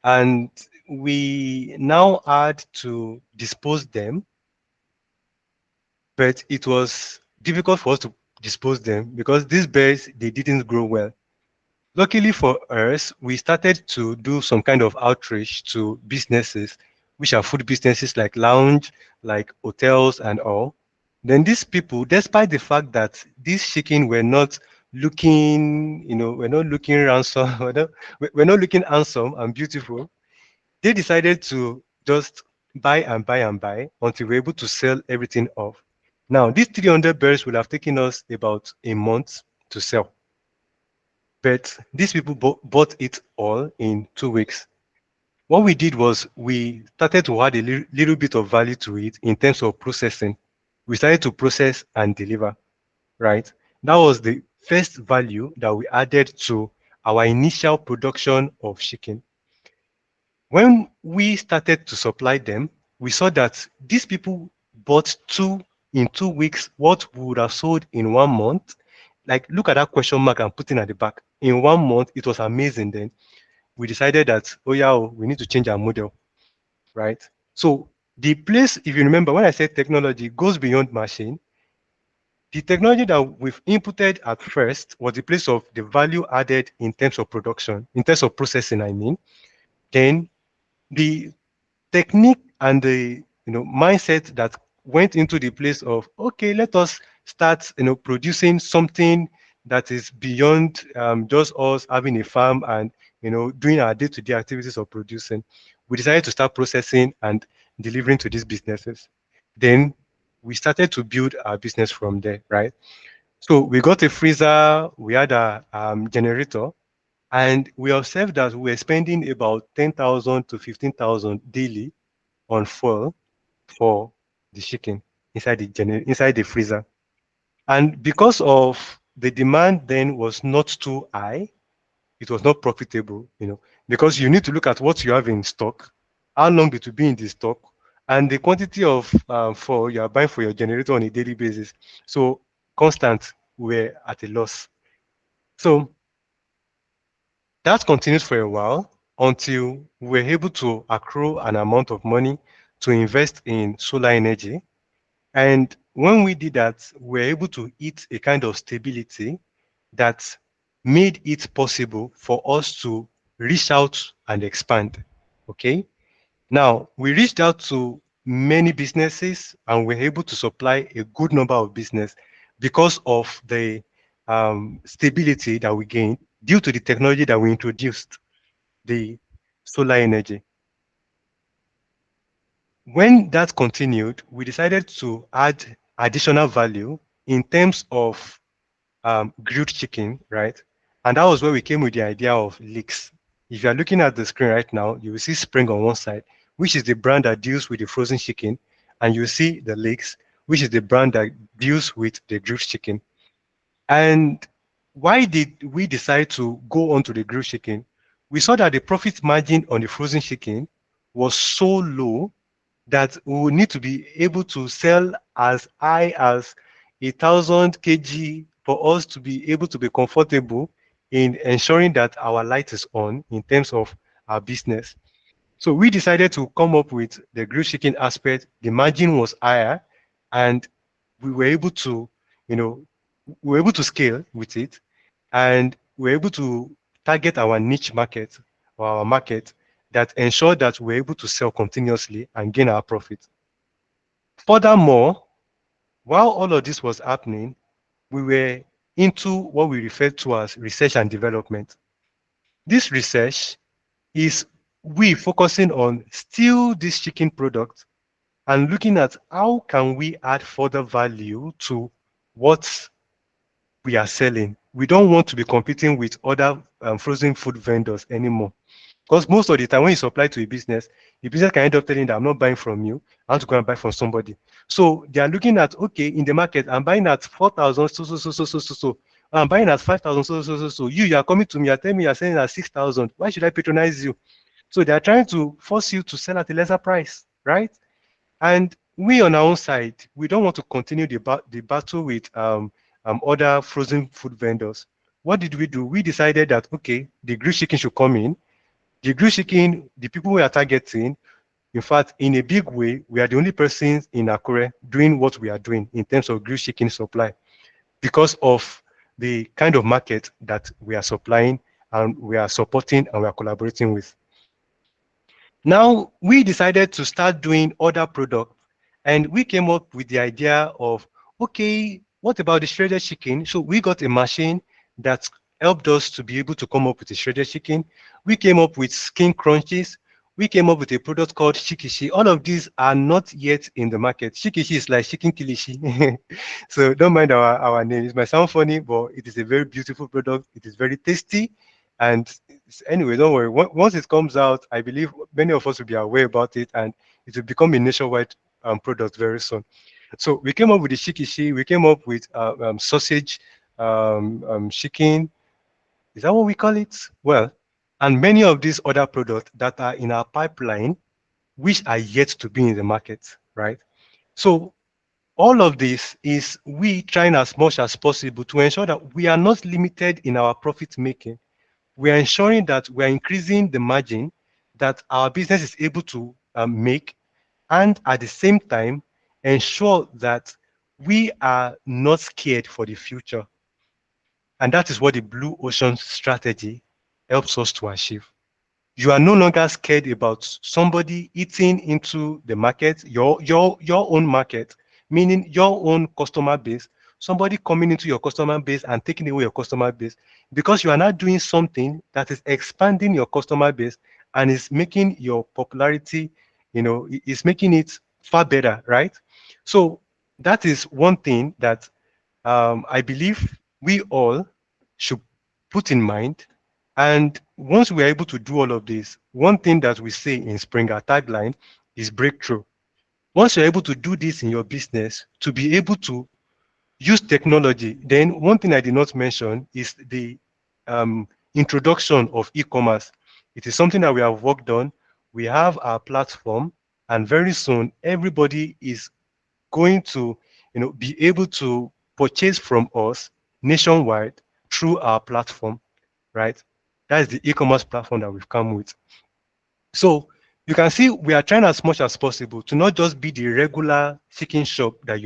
And we now had to dispose them, but it was difficult for us to dispose them because these birds, they didn't grow well. Luckily for us, we started to do some kind of outreach to businesses, which are food businesses like lounge, like hotels and all. Then these people, despite the fact that these chicken were not looking, we're not looking ransom, we're not looking handsome and beautiful, they decided to just buy and buy and buy until we're able to sell everything off. Now, these 300 birds will have taken us about a month to sell. But these people bought it all in 2 weeks. What we did was we started to add a little bit of value to it in terms of processing. We started to process and deliver, right? That was the first value that we added to our initial production of chicken. When we started to supply them, we saw that these people bought two in 2 weeks what we would have sold in 1 month. Like, look at that question mark I'm putting at the back. In 1 month, it was amazing. Then we decided that, oh yeah, we need to change our model, right? So the place, if you remember, when I said technology goes beyond machine, the technology that we've inputted at first was the place of the value added in terms of production, in terms of processing, I mean. Then the technique and the mindset that went into the place of, okay, let us start producing something that is beyond just us having a farm and doing our day-to-day activities of producing. We decided to start processing and delivering to these businesses. Then we started to build our business from there, right? So we got a freezer, we had a generator, and we observed that we were spending about 10,000 to 15,000 daily on fuel for the chicken inside the freezer. And because of the demand then was not too high, it was not profitable, because you need to look at what you have in stock, how long it will be in the stock, and the quantity of for you are buying for your generator on a daily basis. So constant, we're at a loss. So that continued for a while until we were able to accrue an amount of money to invest in solar energy. And when we did that, we were able to hit a kind of stability that made it possible for us to reach out and expand. Okay. Now, we reached out to many businesses and we're able to supply a good number of business because of the stability that we gained due to the technology that we introduced, the solar energy. When that continued, we decided to add additional value in terms of grilled chicken, right? And that was where we came with the idea of leeks. If you are looking at the screen right now, you will see Spring on one side, which is the brand that deals with the frozen chicken, and you see the leeks, which is the brand that deals with the grilled chicken. And why did we decide to go on to the grilled chicken? We saw that the profit margin on the frozen chicken was so low that we will need to be able to sell as high as 1,000 kg for us to be able to be comfortable in ensuring that our light is on in terms of our business. So we decided to come up with the grilled chicken aspect. The margin was higher, and we were able to, you know, we were able to scale with it, and we were able to target our niche market or our market that ensured that we're able to sell continuously and gain our profit. Furthermore, while all of this was happening, we were into what we refer to as research and development. This research is we focusing on still this chicken product and looking at how can we add further value to what we are selling. we don't want to be competing with other frozen food vendors anymore. Because most of the time when you supply to a business, the business can end up telling that I'm not buying from you, I want to go and buy from somebody. So they are looking at, okay, in the market, I'm buying at 4,000, so. I'm buying at 5,000, so. You are coming to me, you're telling me you're selling at 6,000. Why should I patronize you? So they are trying to force you to sell at a lesser price, right? And we on our own side, we don't want to continue the battle with other frozen food vendors. What did we do? We decided that, okay, the grilled chicken should come in. The grilled chicken, the people we are targeting, in fact, in a big way, we are the only persons in Akure doing what we are doing in terms of grilled chicken supply because of the kind of market that we are supplying and we are supporting and we are collaborating with. Now we decided to start doing other products and we came up with the idea of, okay, what about the shredded chicken? So we got a machine that helped us to be able to come up with the shredded chicken. We came up with skin crunches. We came up with a product called Shikishi. All of these are not yet in the market. Shikishi is like chicken kilishi. So don't mind our name. It might sound funny, but it is a very beautiful product. It is very tasty. And anyway, don't worry. Once it comes out, I believe many of us will be aware about it and it will become a nationwide product very soon. So we came up with the shikishi. We came up with sausage, chicken. Is that what we call it? Well, and many of these other products that are in our pipeline, which are yet to be in the market, right? So all of this is we trying as much as possible to ensure that we are not limited in our profit making. We are ensuring that we are increasing the margin that our business is able to make, and at the same time, ensure that we are not scared for the future. And that is what the Blue Ocean strategy helps us to achieve. You are no longer scared about somebody eating into the market, your own market, meaning your own customer base, somebody coming into your customer base and taking away your customer base, because you are not doing something that is expanding your customer base and is making your popularity, is making it far better, right? So that is one thing that I believe we all should put in mind. And once we are able to do all of this, one thing that we say in Spring, our tagline is breakthrough. Once you're able to do this in your business, to be able to use technology, then one thing I did not mention is the introduction of e-commerce. It is something that we have worked on. We have our platform, and very soon everybody is going to be able to purchase from us nationwide through our platform, right? That is the e-commerce platform that we've come with. So you can see we are trying as much as possible to not just be the regular chicken shop that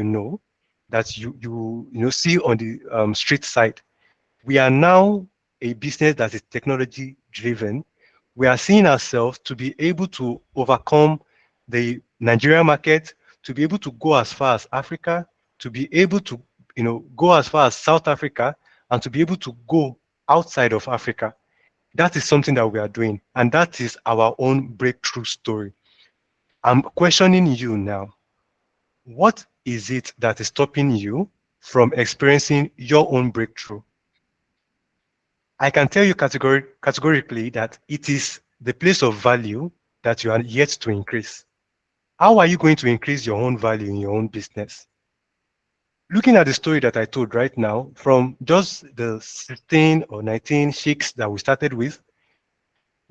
that you see on the street side. We are now a business that is technology driven. We are seeing ourselves to be able to overcome the Nigeria market, to be able to go as far as Africa, to be able to go as far as South Africa, and to be able to go outside of Africa. That is something that we are doing, and that is our own breakthrough story. I'm questioning you now. What is it that is stopping you from experiencing your own breakthrough? I can tell you categorically that it is the place of value that you are yet to increase. How are you going to increase your own value in your own business? Looking at the story that I told right now, from just the 16 or 19 sheiks that we started with,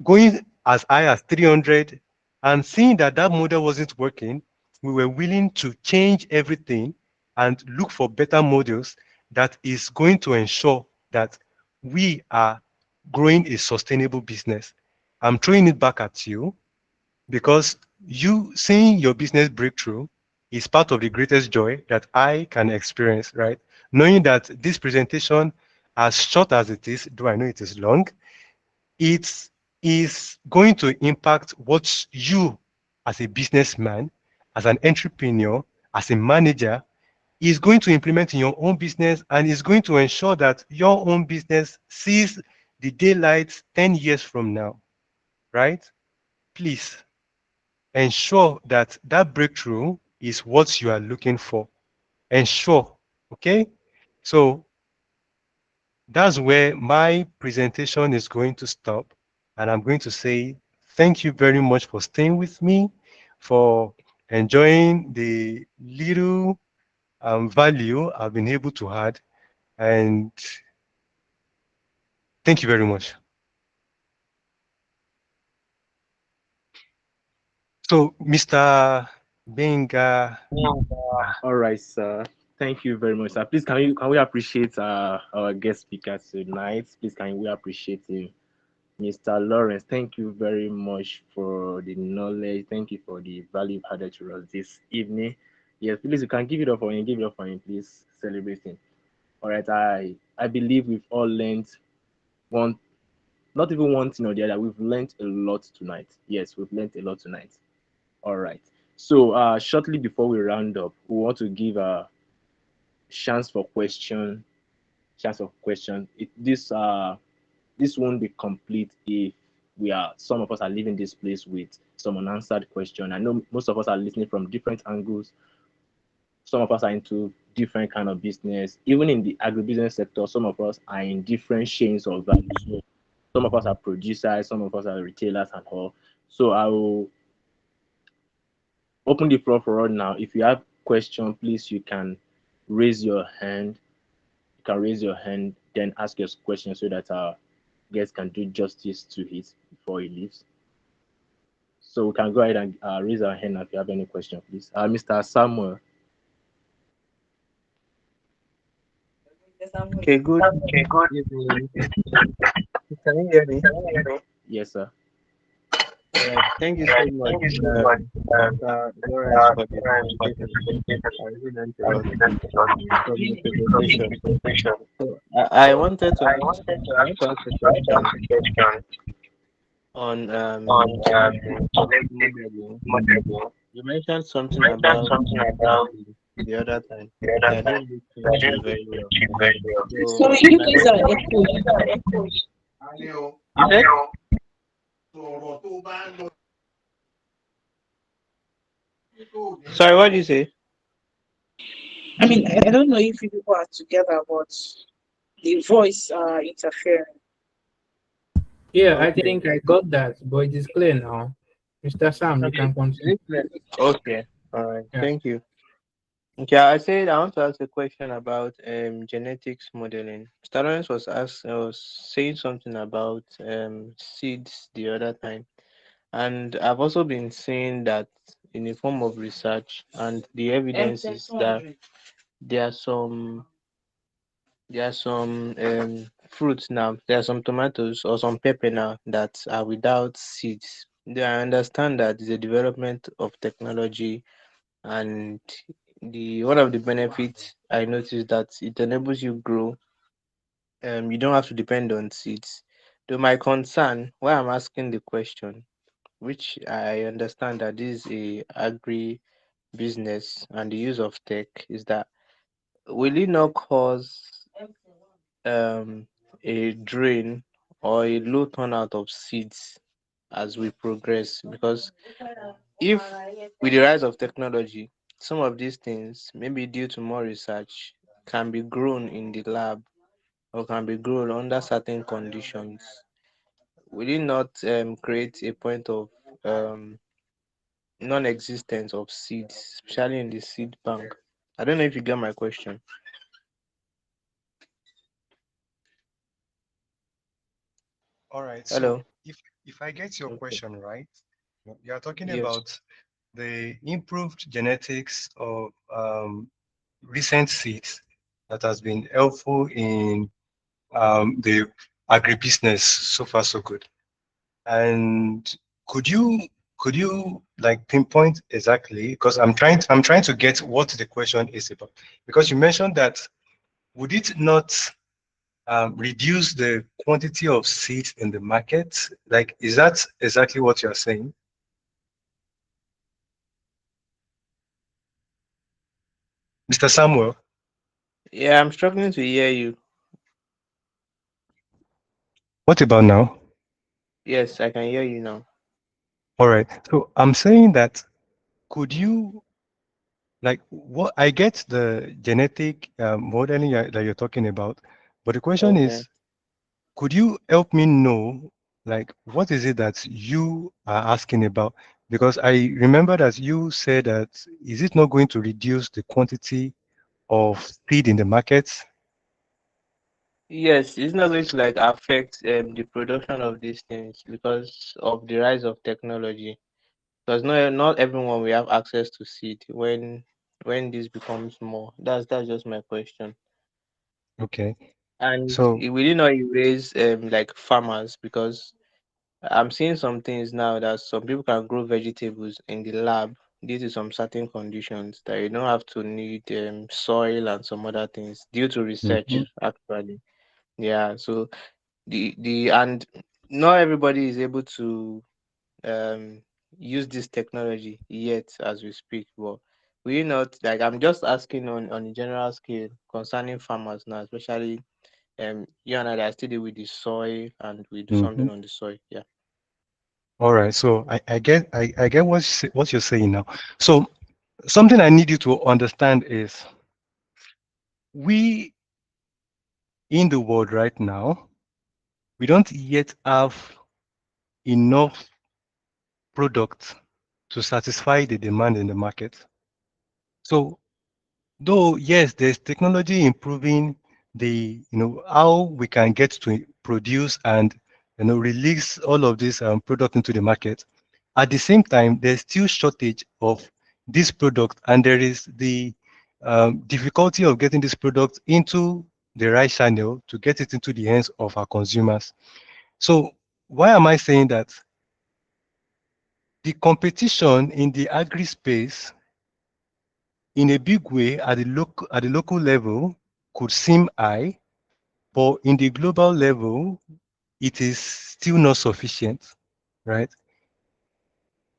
going as high as 300, and seeing that that model wasn't working, we were willing to change everything and look for better models that is going to ensure that we are growing a sustainable business. I'm throwing it back at you because you seeing your business breakthrough is part of the greatest joy that I can experience, right? Knowing that this presentation, as short as it is, though I know it is long, it is going to impact what you as a businessman, as an entrepreneur, as a manager, is going to implement in your own business and is going to ensure that your own business sees the daylight 10 years from now, right? Please ensure that that breakthrough is what you are looking for. Ensure, okay? So That's where my presentation is going to stop. And I'm going to say thank you very much for staying with me, for enjoying the little value I've been able to add. And thank you very much. So, Mr. Benga, All right, sir. Thank you very much, sir. Please, can we appreciate our guest speaker tonight? Please, can we appreciate him, Mr. Lawrence? Thank you very much for the knowledge. Thank you for the value added to us this evening. Yes, please, you can give it up for him. Give it up for him, please. Celebrate him. All right, I believe we've all learned one, not even one thing or the other. We've learned a lot tonight. Yes, we've learned a lot tonight. All right. So, shortly before we round up, we want to give a chance for question, chance of question. This won't be complete if we are some of us are leaving this place with some unanswered question. I know most of us are listening from different angles. Some of us are into different kind of business. Even in the agribusiness sector, some of us are in different chains of value. So some of us are producers, some of us are retailers and all. So I will open the floor for all now. If you have question, please you can raise your hand. You can raise your hand, then ask your question so that our guest can do justice to it before he leaves. So we can go ahead and raise our hand if you have any question, please. Mr. Samuel. Okay, good Okay, good. evening. Can you hear me? Yes, sir. All right. Thank you so Right. much, Thank you so much, Mr. Lawrence, for the Lawrence, for the presentation. presentation. I really learned a I lot really learned a lot from the from the presentation. presentation. So I So wanted to I ask, wanted to I ask, want to ask a I want to question ask a question on on genetic genetic modeling. modeling. You mentioned You something mentioned about something seed about the other time the that other I time didn't listen that I to didn't very well. teach you very well. So Sorry, you my guys are question, echoing. you said? Sorry, what did you say? I mean, I don't know if you people are together, but the voice are interfering. Yeah, I Okay. think I got that, but it is clear now. Mr. Sam, you Okay. can Is continue. it clear? Okay. All right. Yeah. Thank you. Okay, I said I want to ask a question about genetics modeling. Mr. Lawrence was saying something about seeds the other time, and I've also been seeing that in a form of research, and the evidence is that there are some fruits now, there are some tomatoes or some pepper now that are without seeds. Though I understand that the development of technology, and the one of the benefits I noticed that it enables you grow. You don't have to depend on seeds. Though my concern, why I'm asking the question, which I understand that this is a agri business and the use of tech, is that will it not cause um a drain or a low turnout of seeds as we progress? Because if with the rise of technology, some of these things, maybe due to more research, can be grown in the lab or can be grown under certain conditions, will it not create a point of um, non-existence of seeds, especially in the seed bank? I don't know if you get my question. all right. So Hello. if I get your Okay. question right, you are talking Yes. about the improved genetics of recent seeds that has been helpful in the agribusiness so far so good. And could you could you like pinpoint exactly, because I'm trying to get what the question is about, because you mentioned that would it not reduce the quantity of seeds in the market? Like, is that exactly what you're saying, Mr. Samuel? Yeah, I'm struggling to hear you. What about now? Yes, I can hear you now. All right. So I'm saying that could you like what I get the genetic modeling that you're talking about, But the question Okay. is, could you help me know, like, what is it that you are asking about? Because I remember that you said that, is it not going to reduce the quantity of seed in the markets? Yes, it's not going to like affect the production of these things because of the rise of technology. Because not everyone will have access to seed when this becomes more. That's just my question. Okay. And So, it will not erase like farmers because I'm seeing some things now that some people can grow vegetables in the lab due to some certain conditions that you don't have to need soil and some other things due to research mhm. actually. Yeah, so the and not everybody is able to um use this technology yet as we speak, but we not like I'm just asking on a general scale concerning farmers now, especially you and I that still deal with the soil and we do something Mhm. on the soil. Yeah. All right. So I get what you're saying now. So something I need you to understand is, we in the world right now, we don't yet have enough products to satisfy the demand in the market. So though, yes, there's technology improving the, how we can get to produce and, release all of this product into the market. At the same time, there's still shortage of this product, and there is the difficulty of getting this product into the right channel to get it into the hands of our consumers. So why am I saying that? The competition in the agri space in a big way at the local level could seem high, but in the global level, it is still not sufficient, right?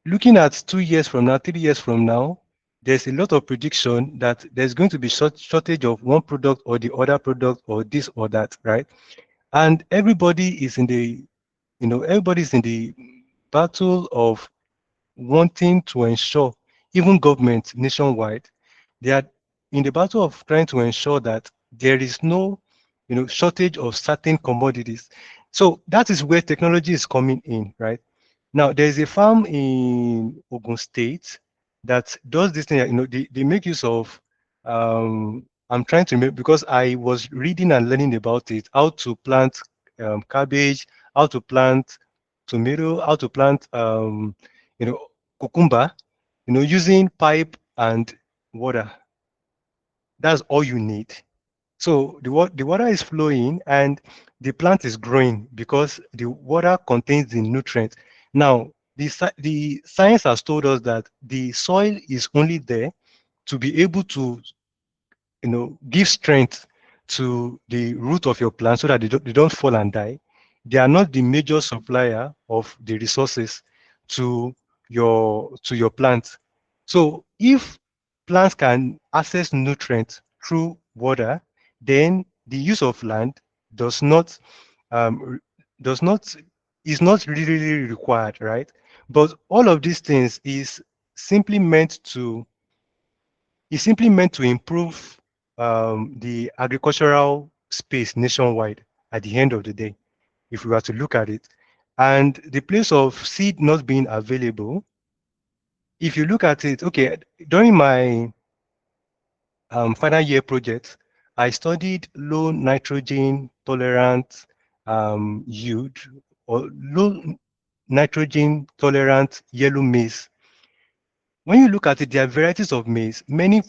Looking at 2 years from now, 3 years from now, there's a lot of prediction that there's going to be shortage of one product or the other product or this or that, right? And everybody's in the battle of wanting to ensure, even governments nationwide, they are in the battle of trying to ensure that there is no, shortage of certain commodities. So that is where technology is coming in, right? Now, there's a farm in Ogun State that does this thing. They make use of. I'm trying to make, because I was reading and learning about it, how to plant cabbage, how to plant tomato, how to plant you know, cucumber, using pipe and water. That's all you need. So the water is flowing and the plant is growing because the water contains the nutrients. Now, the science has told us that the soil is only there to be able to, give strength to the root of your plant so that they don't fall and die. They are not the major supplier of the resources to your plant. So if plants can access nutrients through water, then the use of land does not does not is not really required, right? But all of these things simply meant to simply meant to improve the agricultural space nationwide at the end of the day, if we were to look at it. And the place of seed not being available, if you look at it, okay, during my final year project, I studied low nitrogen tolerant yield, or low nitrogen tolerant yellow maize. When you look at it, there are varieties of maize. Many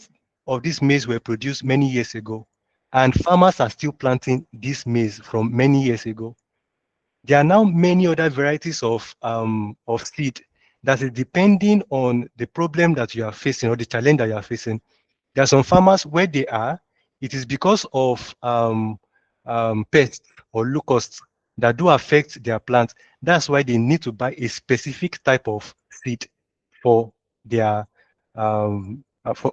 of these maize were produced many years ago, and farmers are still planting this maize from many years ago. There are now many other varieties of seed that is depending on the problem that you are facing or the challenge that you are facing. There are some farmers where they are, it is because of pests or locusts that do affect their plants. That's why they need to buy a specific type of seed for their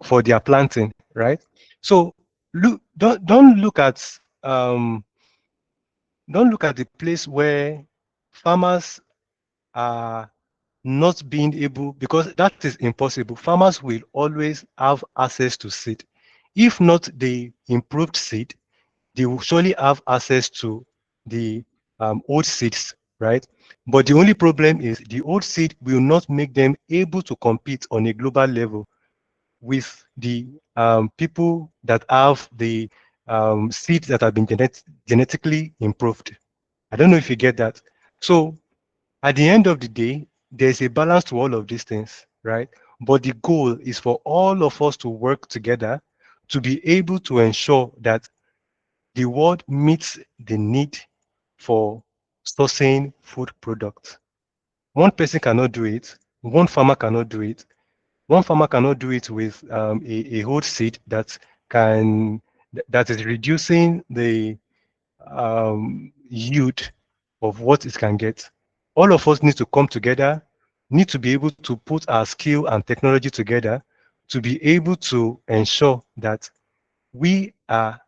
for their planting, right? So look, don't look at the place where farmers are not being able, because that is impossible. Farmers will always have access to seed. If not the improved seed, they will surely have access to the old seeds, right? But the only problem is the old seed will not make them able to compete on a global level with the people that have the seeds that have been genetically improved. I don't know if you get that. So at the end of the day, there's a balance to all of these things, right? But the goal is for all of us to work together to be able to ensure that the world meets the need for sourcing food products. One person cannot do it. One farmer cannot do it. One farmer cannot do it with a whole seed can that is reducing the yield of what it can get. All of us need to come together, need to be able to put our skill and technology together to be able to ensure that we are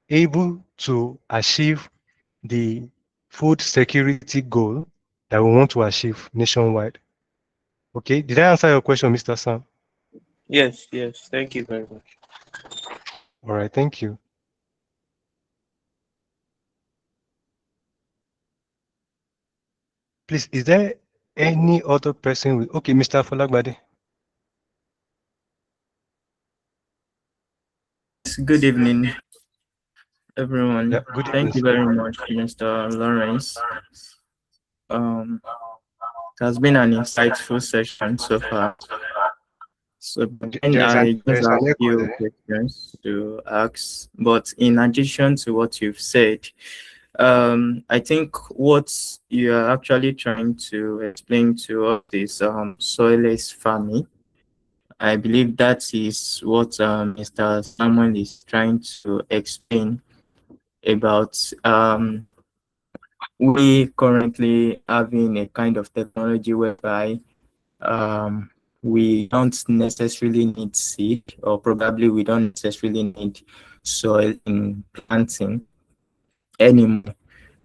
able to achieve the food security goal that we want to achieve nationwide. Okay, did I answer your question, Mr. Sam? Yes, yes. Thank you very much. All right, thank you. Please, is there any other person with, okay, Mr. Folagbade? Good evening, everyone. Yeah, good Thank evening, you sir. very much, Mr. Lawrence. Um, it has been an insightful session so far. So then I just There's have an a echo few there. questions to ask. But in addition to what you've said, I think what you are actually trying to explain to us is soilless farming. I believe that is what Mr. Samuel is trying to explain about we currently having a kind of technology whereby um, we don't necessarily need seed, or probably we don't necessarily need soil in planting anymore,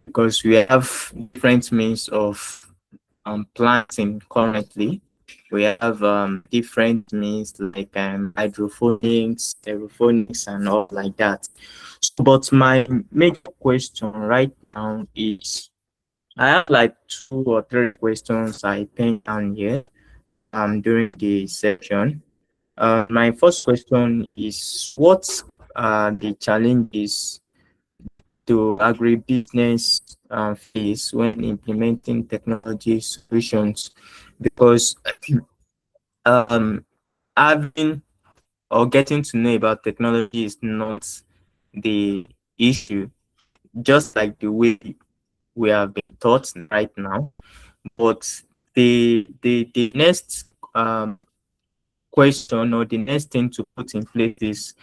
because we have different means of planting currently. We have different means like hydroponics, aeroponics, and all like that. So, but my major question right now is I have like 2 or 3 questions I pinned down here during the session. My first question is what are the challenges to agribusiness face when implementing technology solutions? Because um, having or getting to know about technology is not the issue, just like the way we have been taught right now. But the next question, or the next thing to put in place is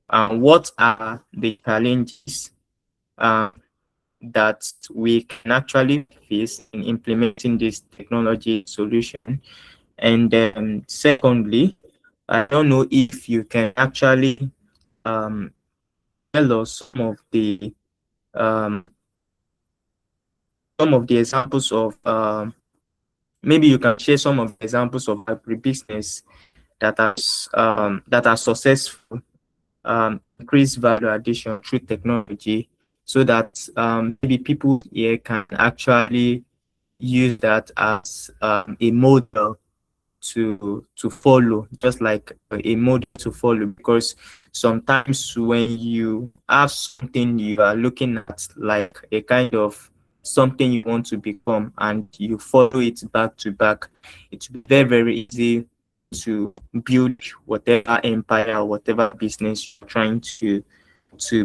what are the challenges uh, that we can actually face in implementing this technology solution? And secondly, I don't know if you can actually um, tell us um, some of the examples of maybe you can share some of the examples of agribusiness that are successful, increase value addition through technology, so that maybe people here can actually use that as a model to follow, just like a model to follow. Because sometimes when you have something you are looking at, like a kind of something you want to become, and you follow it back to back, it will be very, very easy to build whatever empire or whatever business you're trying to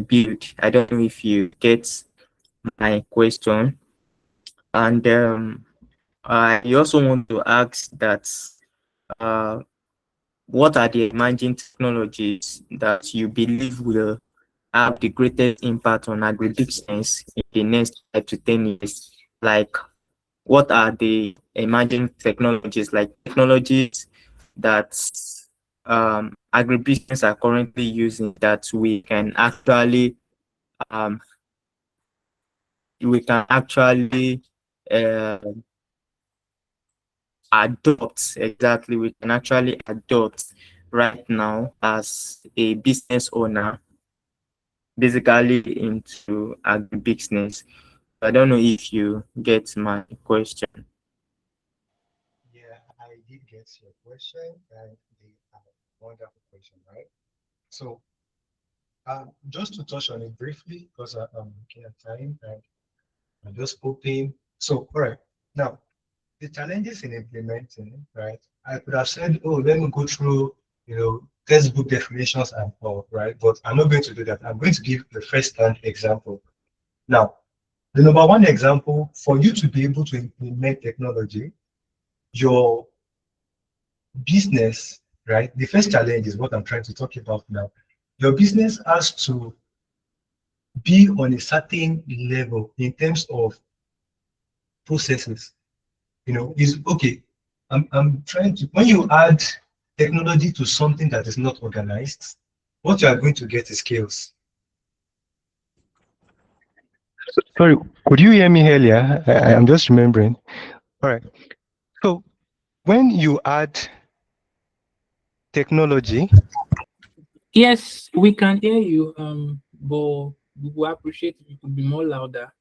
build. I don't know if you get my question. And I also want to ask that uh, what are the emerging technologies that you believe will have the greatest impact on agribusiness in the next 5 to 10 years? Like, what are the emerging technologies, like technologies that agribusiness are currently using, that um, we can actually uh, adopt? Exactly, we can actually adopt right now as a business owner, basically into agribusiness. I don't know if you get my question. Yeah, I did get your question, and the wonderful question, right? So, just to touch on it briefly, because I'm looking at time and I'm just hoping. So, all right, now the challenges in implementing, right? I could have said, oh, let me go through, textbook definitions and all, right? But I'm not going to do that. I'm going to give the first-hand example. Now, the number one example for you to be able to implement technology, your business, right? The first challenge is what I'm trying to talk about now. Your business has to be on a certain level in terms of processes. Is okay. I'm trying to, when you add technology to something that is not organized, what you are going to get is chaos. Sorry, could you hear me earlier? I'm just remembering. All right. So when you add technology, Yes, we can hear you. But we will appreciate if you could be more louder.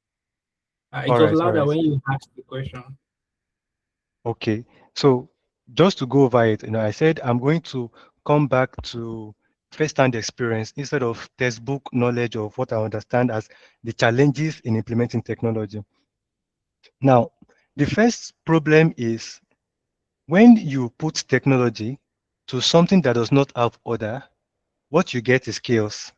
It all was right, all louder right. when you asked the question. Okay. So just to go over it, I said I'm going to come back to first-hand experience instead of textbook knowledge of what I understand as the challenges in implementing technology. Now, the first problem is when you put technology to something that does not have order, what you get is chaos.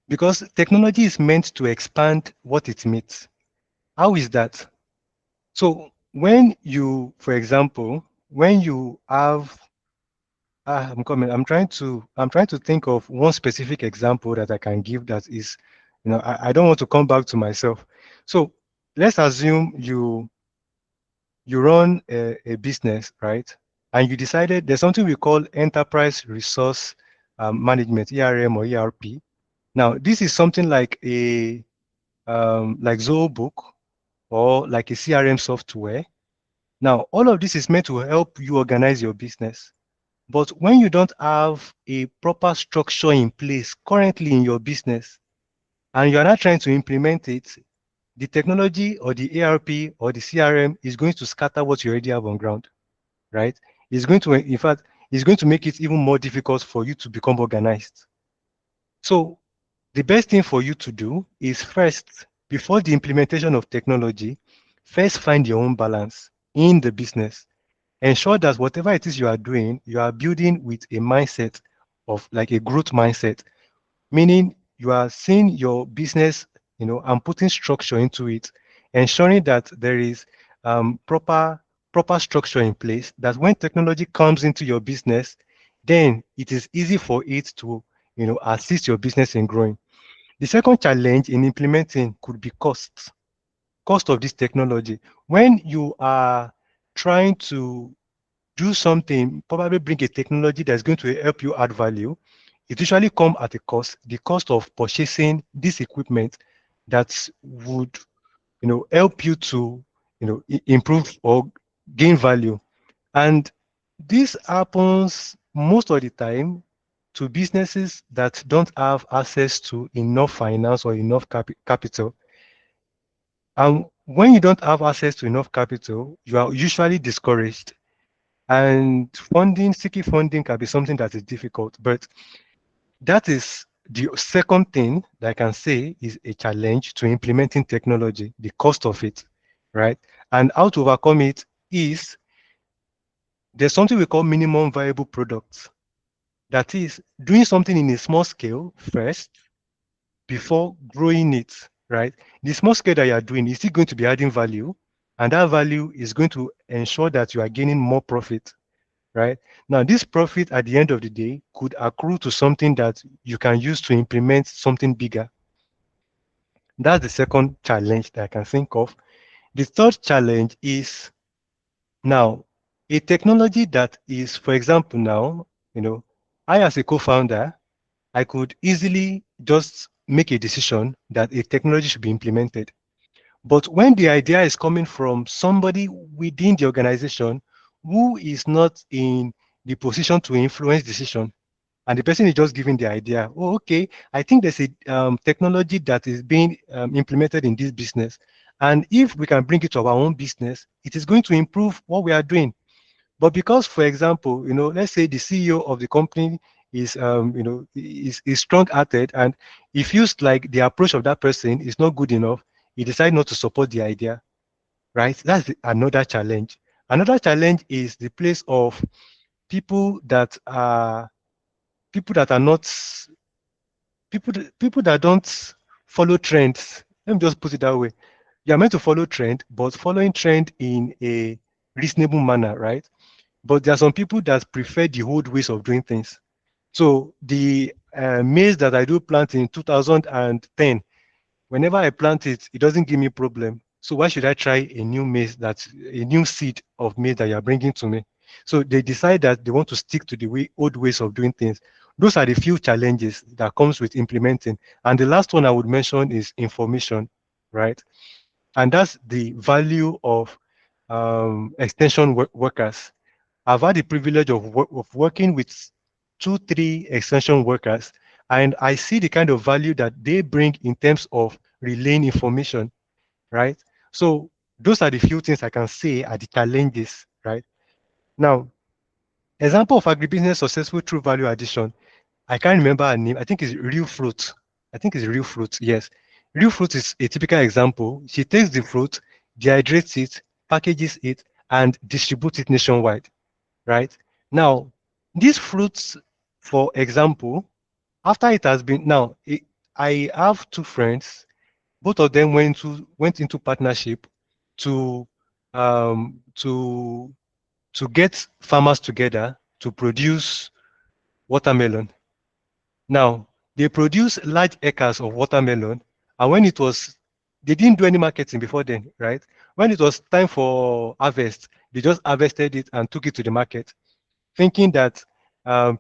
Because technology is meant to expand what it meets. How is that? So when you, for example, when you have, I'm coming, I'm trying to think of one specific example that I can give that is, I don't want to come back to myself. So let's assume you run a business, right? And you decided there's something we call enterprise resource management, ERM or ERP. Now, this is something like a like Zobook or like a CRM software. Now, all of this is meant to help you organize your business. But when you don't have a proper structure in place currently in your business, and you're not trying to implement it, the technology or the ERP or the CRM is going to scatter what you already have on ground, right? It's going to, in fact, it's going to make it even more difficult for you to become organized. So the best thing for you to do is first, before the implementation of technology, first find your own balance in the business. Ensure that whatever it is you are doing, you are building with a mindset of like a growth mindset, meaning you are seeing your business, and putting structure into it, ensuring that there is proper structure in place, that when technology comes into your business, then it is easy for it to, assist your business in growing. The second challenge in implementing could be cost of this technology. When you are trying to do something, probably bring a technology that's going to help you add value, it usually come at a cost, the cost of purchasing this equipment that would, help you to, improve or gain value. And this happens most of the time to businesses that don't have access to enough finance or enough capital. And when you don't have access to enough capital, you are usually discouraged. And seeking funding can be something that is difficult. But that is the second thing that I can say is a challenge to implementing technology, the cost of it, right? And how to overcome it is there's something we call minimum viable products. That is doing something in a small scale first before growing it, right? The small scale that you are doing is still going to be adding value, and that value is going to ensure that you are gaining more profit, right? Now, this profit at the end of the day could accrue to something that you can use to implement something bigger. That's the second challenge that I can think of. The third challenge is now a technology that is, for example, now, I as a co-founder, I could easily just make a decision that a technology should be implemented. But when the idea is coming from somebody within the organization who is not in the position to influence decision. And the person is just giving the idea, oh, okay, I think there's a technology that is being implemented in this business. And if we can bring it to our own business, it is going to improve what we are doing. But because, for example, let's say the CEO of the company is, is strong-hearted, and he feels like the approach of that person is not good enough, he decides not to support the idea, right? That's another challenge. Another challenge is the place of people that are not people that don't follow trends. Let me just put it that way. You are meant to follow trend, but following trend in a reasonable manner, right? But there are some people that prefer the old ways of doing things. So the maize that I do plant in 2010, whenever I plant it, it doesn't give me problem. So why should I try a new maize, that's a new seed of maize that you're bringing to me? So they decide that they want to stick to the old ways of doing things. Those are the few challenges that comes with implementing. And the last one I would mention is information, right? And that's the value of extension workers. I've had the privilege of working with 2, 3 extension workers, and I see the kind of value that they bring in terms of relaying information, right? So those are the few things I can say are the challenges, right? Now, example of agribusiness successful through value addition. I can't remember her name. I think it's Real Fruit. I think it's Real Fruit. Yes. Real Fruit is a typical example. She takes the fruit, dehydrates it, packages it, and distributes it nationwide, right? Now, these fruits, for example, after it has been I have 2 friends. Both of them went into partnership to um, to to get farmers together to produce watermelon. Now, they produce large acres of watermelon, and when it was, they didn't do any marketing before then, right? When it was time for harvest, they just harvested it and took it to the market, thinking that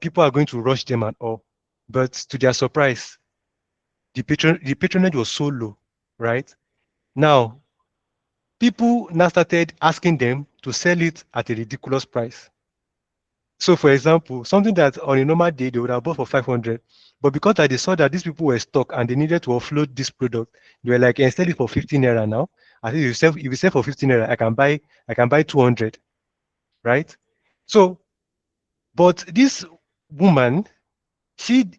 people are going to rush them and all. But to their surprise, the patronage was so low, right? Now, people now started asking them to sell it at a ridiculous price. So, for example, something that on a normal day they would have bought for 500, but because that they saw that these people were stuck and they needed to offload this product, they were like, sell it for 15 naira now. I think if you sell for 15 naira, I can buy 200, right? So, but this woman, she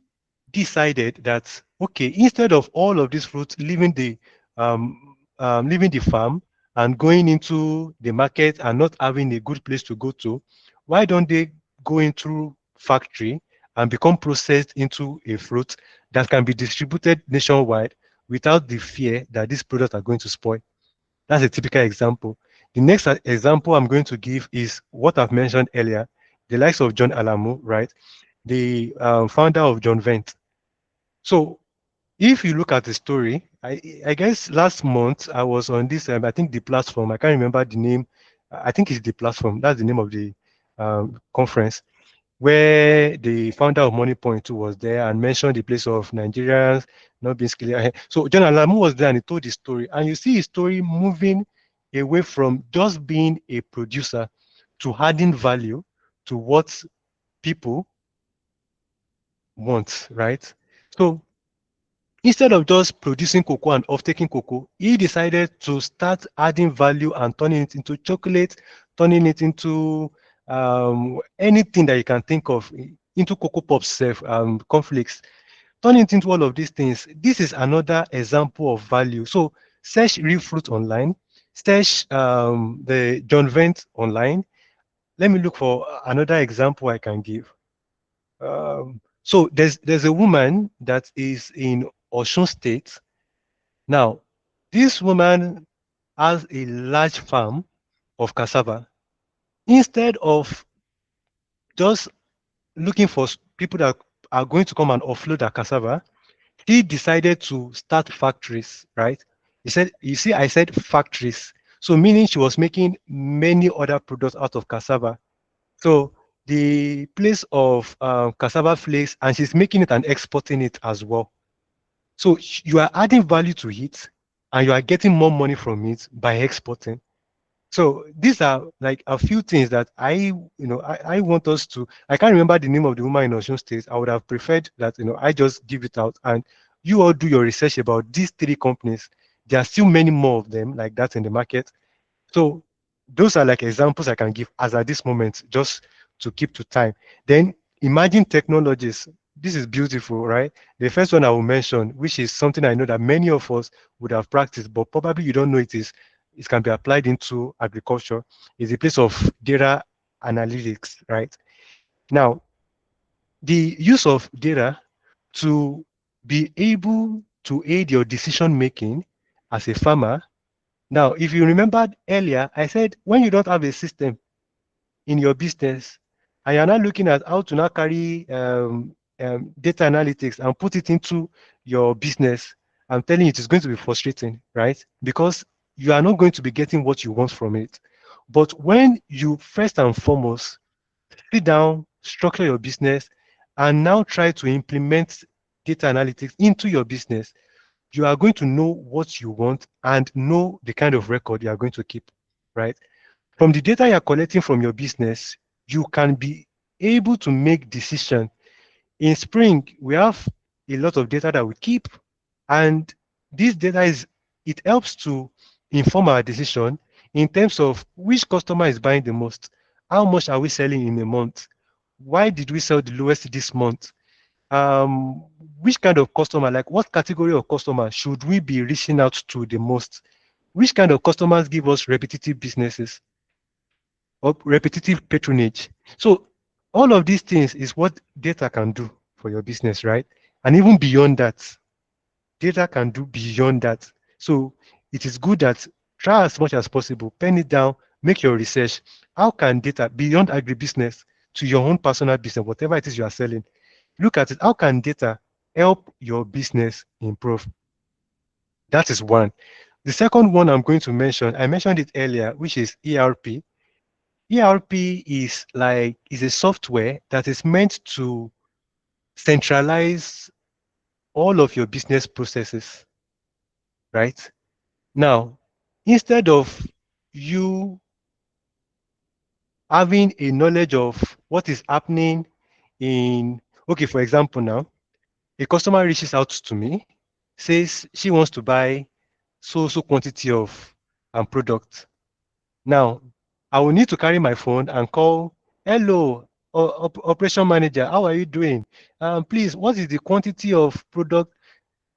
decided that okay, instead of all of these fruits leaving the farm and going into the market and not having a good place to go to, why don't they go into factory and become processed into a fruit that can be distributed nationwide without the fear that these products are going to spoil? That's a typical example. The next example I'm going to give is what I've mentioned earlier, the likes of John Alamo, right? The founder of John Vent. So if you look at the story, I guess last month I was on this, I think the platform, I can't remember the name. I think it's the platform. That's the name of the conference where the founder of Money Point 2 was there and mentioned the place of Nigerians not being skilled. So John Alamu was there and he told his story. And you see his story moving away from just being a producer to adding value to what people want, right? So instead of just producing cocoa and off-taking cocoa, he decided to start adding value and turning it into chocolate, turning it into anything that you can think of, into cocoa pops, conflicts, turning it into all of these things. This is another example of value. So search Real Fruit online, search the John Vent online. Let me look for another example I can give. So there's a woman that is in Osun State. Now, this woman has a large farm of cassava. Instead of just looking for people that are going to come and offload the cassava, she decided to start factories, right? He said, you see, I said factories. So meaning she was making many other products out of cassava. So the place of cassava flakes, and she's making it and exporting it as well. So you are adding value to it and you are getting more money from it by exporting. So these are like a few things that I want us to. I can't remember the name of the woman in Osun State. I would have preferred that I just give it out and you all do your research about these three companies. There are still many more of them like that in the market. So those are like examples I can give as at this moment, just to keep to time. Then emerging technologies. This is beautiful, right? The first one I will mention, which is something I know that many of us would have practiced, but probably you don't know it can be applied into agriculture, is the place of data analytics, right? Now, the use of data to be able to aid your decision making as a farmer. Now, if you remembered earlier, I said when you don't have a system in your business and you're not looking at how to now carry data analytics and put it into your business, I'm telling you, it is going to be frustrating, right? Because you are not going to be getting what you want from it. But when you first and foremost sit down, structure your business, and now try to implement data analytics into your business, you are going to know what you want and know the kind of record you are going to keep, right? From the data you're collecting from your business, you can be able to make decisions. In spring, we have a lot of data that we keep, and this data it helps to inform our decision in terms of which customer is buying the most, how much are we selling in a month, why did we sell the lowest this month, um, which kind of customer, like what category of customer should we be reaching out to the most, which kind of customers give us repetitive businesses or repetitive patronage. So all of these things is what data can do for your business, right? And even beyond that, data can do beyond that. So it is good that try as much as possible, pen it down, make your research. How can data beyond agribusiness to your own personal business, whatever it is you are selling, look at it. How can data help your business improve? That is one. The second one I'm going to mention, I mentioned it earlier, which is ERP. ERP is a software that is meant to centralize all of your business processes, right? Now, instead of you having a knowledge of what is happening in, okay, for example, now, a customer reaches out to me, says she wants to buy so quantity of product. Now, I will need to carry my phone and call, hello, operation manager, how are you doing? Please, what is the quantity of product?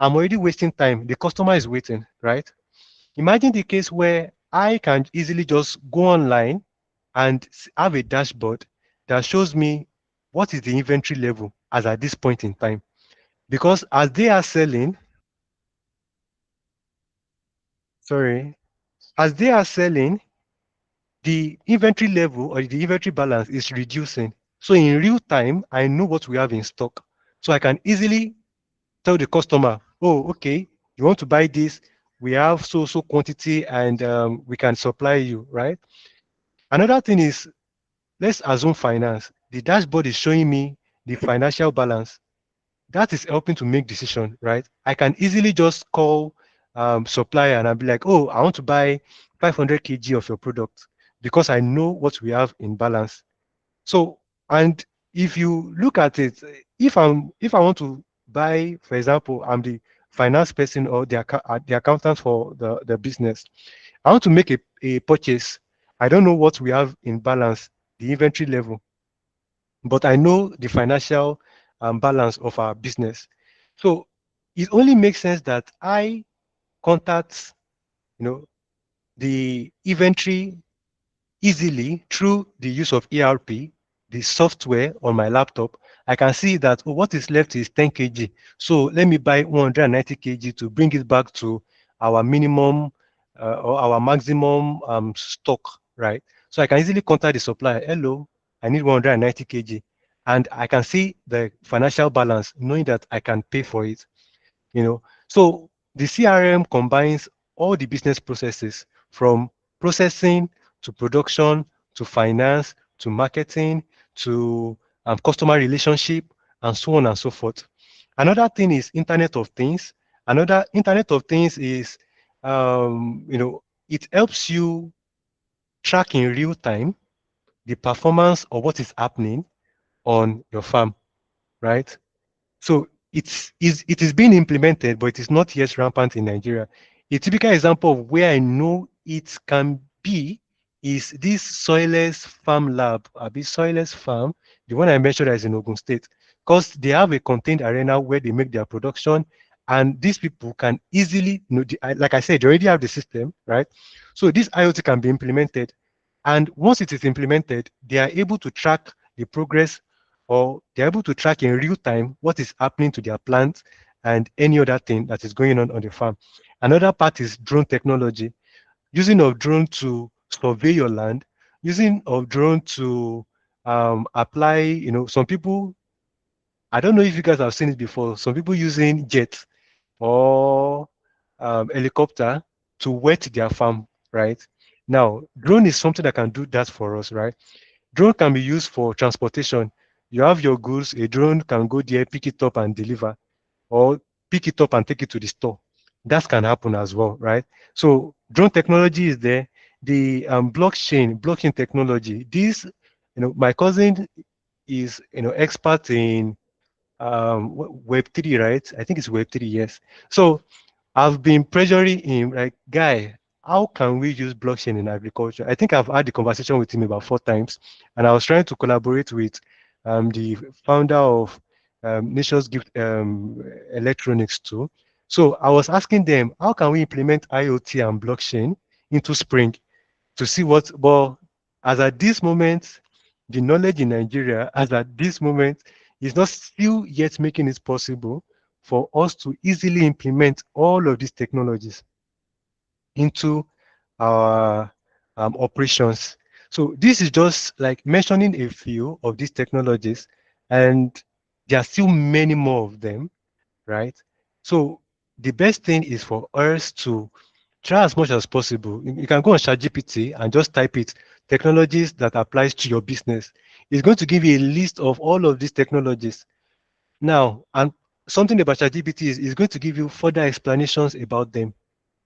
I'm already wasting time. The customer is waiting, right? Imagine the case where I can easily just go online and have a dashboard that shows me what is the inventory level as at this point in time. Because as they are selling, sorry, as they are selling, the inventory level or the inventory balance is reducing. So in real time, I know what we have in stock. So I can easily tell the customer, oh, okay, you want to buy this, we have so quantity and we can supply you, right? Another thing is, let's assume finance. The dashboard is showing me the financial balance. That is helping to make decision, right? I can easily just call supplier and I'll be like, oh, I want to buy 500 kg of your product because I know what we have in balance. So, and if you look at it, if I want to buy, for example, I'm the finance person or the accountant for the business. I want to make a purchase. I don't know what we have in balance, the inventory level, but I know the financial balance of our business. So it only makes sense that I contact, the inventory easily through the use of ERP, the software on my laptop. I can see that, oh, what is left is 10 kg. So let me buy 190 kg to bring it back to our minimum or our maximum stock, right? So I can easily contact the supplier. Hello, I need 190 kg. And I can see the financial balance, knowing that I can pay for it. So the CRM combines all the business processes from processing to production to finance to marketing to customer relationship and so on and so forth. Another thing is Internet of Things. Another Internet of Things is, it helps you track in real time the performance of what is happening on your farm, right? So it is being implemented, but it is not yet rampant in Nigeria. A typical example of where I know it can be is this Soilless Farm Lab, this Soilless Farm, the one I mentioned is in Ogun State, because they have a contained arena where they make their production, and these people can easily, like I said, they already have the system, right? So this IoT can be implemented, and once it is implemented, they are able to track the progress, or they're able to track in real time what is happening to their plants and any other thing that is going on the farm. Another part is drone technology, using of drone to survey your land, using of drone to apply, some people, I don't know if you guys have seen it before, some people using jets or helicopter to wet their farm, right? Now, drone is something that can do that for us, right? Drone can be used for transportation. You have your goods, a drone can go there, pick it up and deliver, or pick it up and take it to the store. That can happen as well, right? So drone technology is there. The blockchain technology. This, my cousin is, expert in Web3, right? I think it's Web3, yes. So I've been pressuring him, like, guy, how can we use blockchain in agriculture? I think I've had the conversation with him about 4 times, and I was trying to collaborate with the founder of Nations Gift Electronics too. So I was asking them, how can we implement IoT and blockchain into Spring to see what, well, as at this moment, the knowledge in Nigeria, as at this moment, is not still yet making it possible for us to easily implement all of these technologies into our operations. So this is just like mentioning a few of these technologies, and there are still many more of them, right? So the best thing is for us to try as much as possible. You can go on ChatGPT and just type it, technologies that applies to your business. It's going to give you a list of all of these technologies. Now, and something about ChatGPT is going to give you further explanations about them.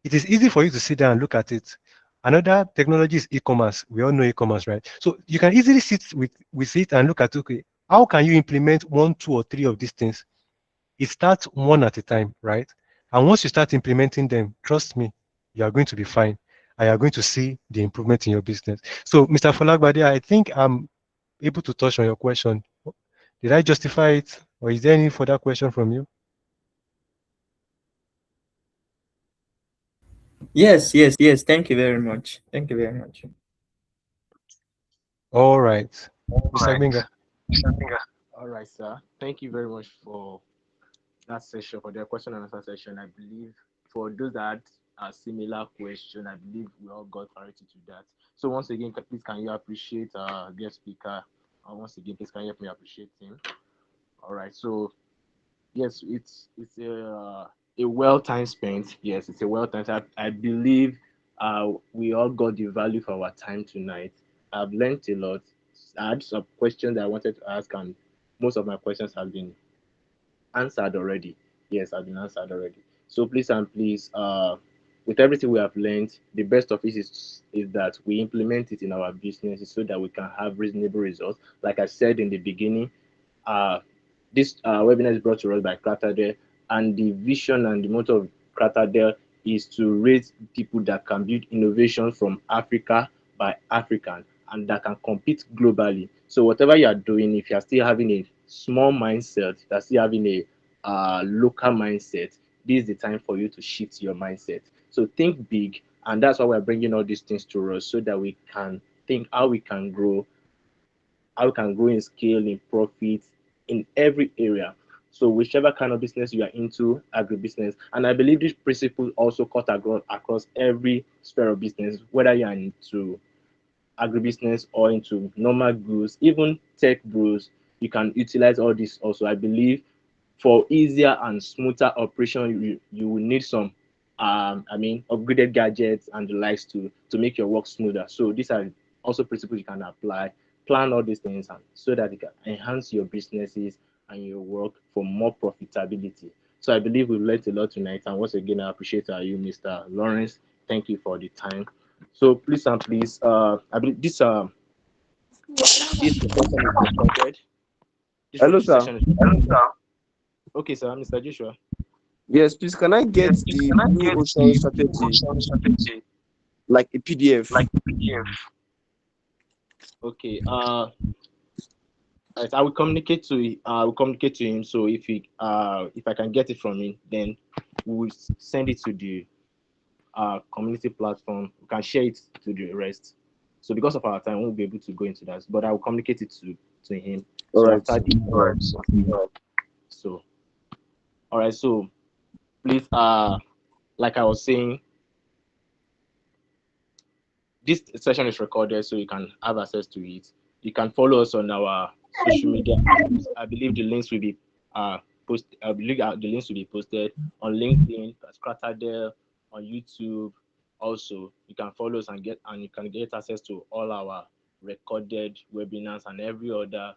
It is easy for you to sit down and look at it. Another technology is e-commerce. We all know e-commerce, right? So you can easily sit with it and look at, okay, how can you implement one, two, or three of these things? It starts one at a time, right? And once you start implementing them, trust me, you are going to be fine. And you are going to see the improvement in your business. So, Mr. Folagbade, I think I'm able to touch on your question. Did I justify it? Or is there any further question from you? Yes, yes, yes. Thank you very much. Thank you very much. All right. Mr. Right. Gbenga. All right, sir. Thank you very much for that session, for the question and answer session. I believe for those that had a similar question, I believe we all got clarity to that. So once again, please can you appreciate our guest speaker? Once again, please can you help me appreciate him? All right. So yes, it's a well time spent. Yes, it's a well time. I believe we all got the value for our time tonight. I've learned a lot. I had some questions that I wanted to ask, and most of my questions have been answered already. Yes, have been answered already. So please and please, with everything we have learned, the best of it is that we implement it in our businesses so that we can have reasonable results. Like I said in the beginning, uh, this webinar is brought to us by Craterdale, and the vision and the motto of Craterdale is to raise people that can build innovation from Africa by African and that can compete globally. So whatever you are doing, if you are still having a small mindset, you are still having a local mindset, this is the time for you to shift your mindset. So think big, and that's why we're bringing all these things to us so that we can think how we can grow in scale, in profit, in every area. So whichever kind of business you are into, agribusiness, and I believe this principle also cut across every sphere of business, whether you are into agribusiness or into normal goods, even tech bros, you can utilize all this also. I believe for easier and smoother operation, you will need some upgraded gadgets and the likes to make your work smoother. So these are also principles you can apply, plan all these things, and so that you can enhance your businesses and your work for more profitability. So I believe we've learned a lot tonight, and once again I appreciate you, Mr. Lawrence. Thank you for the time. So please and please, I believe this session is recorded. Hello, This sir. session is recorded. Okay, sir, Mr. Joshua. Yes, please, can I get Yes, the can I blue get ocean the strategy, ocean strategy, like a PDF? like PDF? Okay. Right, I will communicate to him. So if I can get it from him, then we'll send it to the community platform. We can share it to the rest. So because of our time, we won't be able to go into that. But I will communicate it to him. All So right. after the All right. so all right. So please, like I was saying, this session is recorded, so you can have access to it. You can follow us on our social media. I believe the links will be I believe the links will be posted on LinkedIn, as Craterdale, on YouTube. Also, you can follow us and you can get access to all our recorded webinars and every other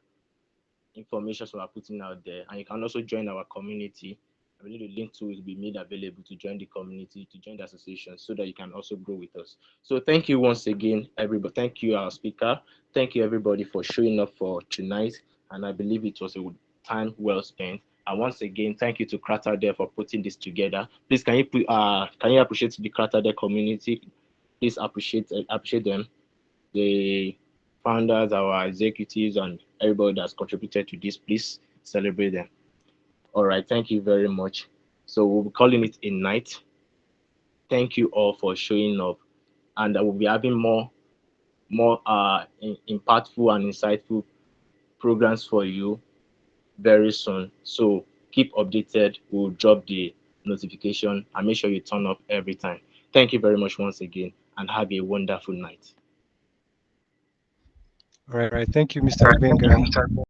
information we are putting out there. And you can also join our community. I believe the link to will be made available to join the community, to join the association, so that you can also grow with us. So thank you once again, everybody. Thank you, our speaker. Thank you, everybody, for showing up for tonight. And I believe it was a time well spent. And once again, thank you to Crater there for putting this together. Please, can you appreciate the Crater there community? Please appreciate them, the founders, our executives, and everybody that's contributed to this. Please celebrate them. All right, thank you very much. So we'll be calling it a night. Thank you all for showing up, and I will be having more impactful and insightful programs for you very soon. So keep updated. We'll drop the notification and make sure you turn up every time. Thank you very much once again, and have a wonderful night. All right. Thank you, Mr. Benga.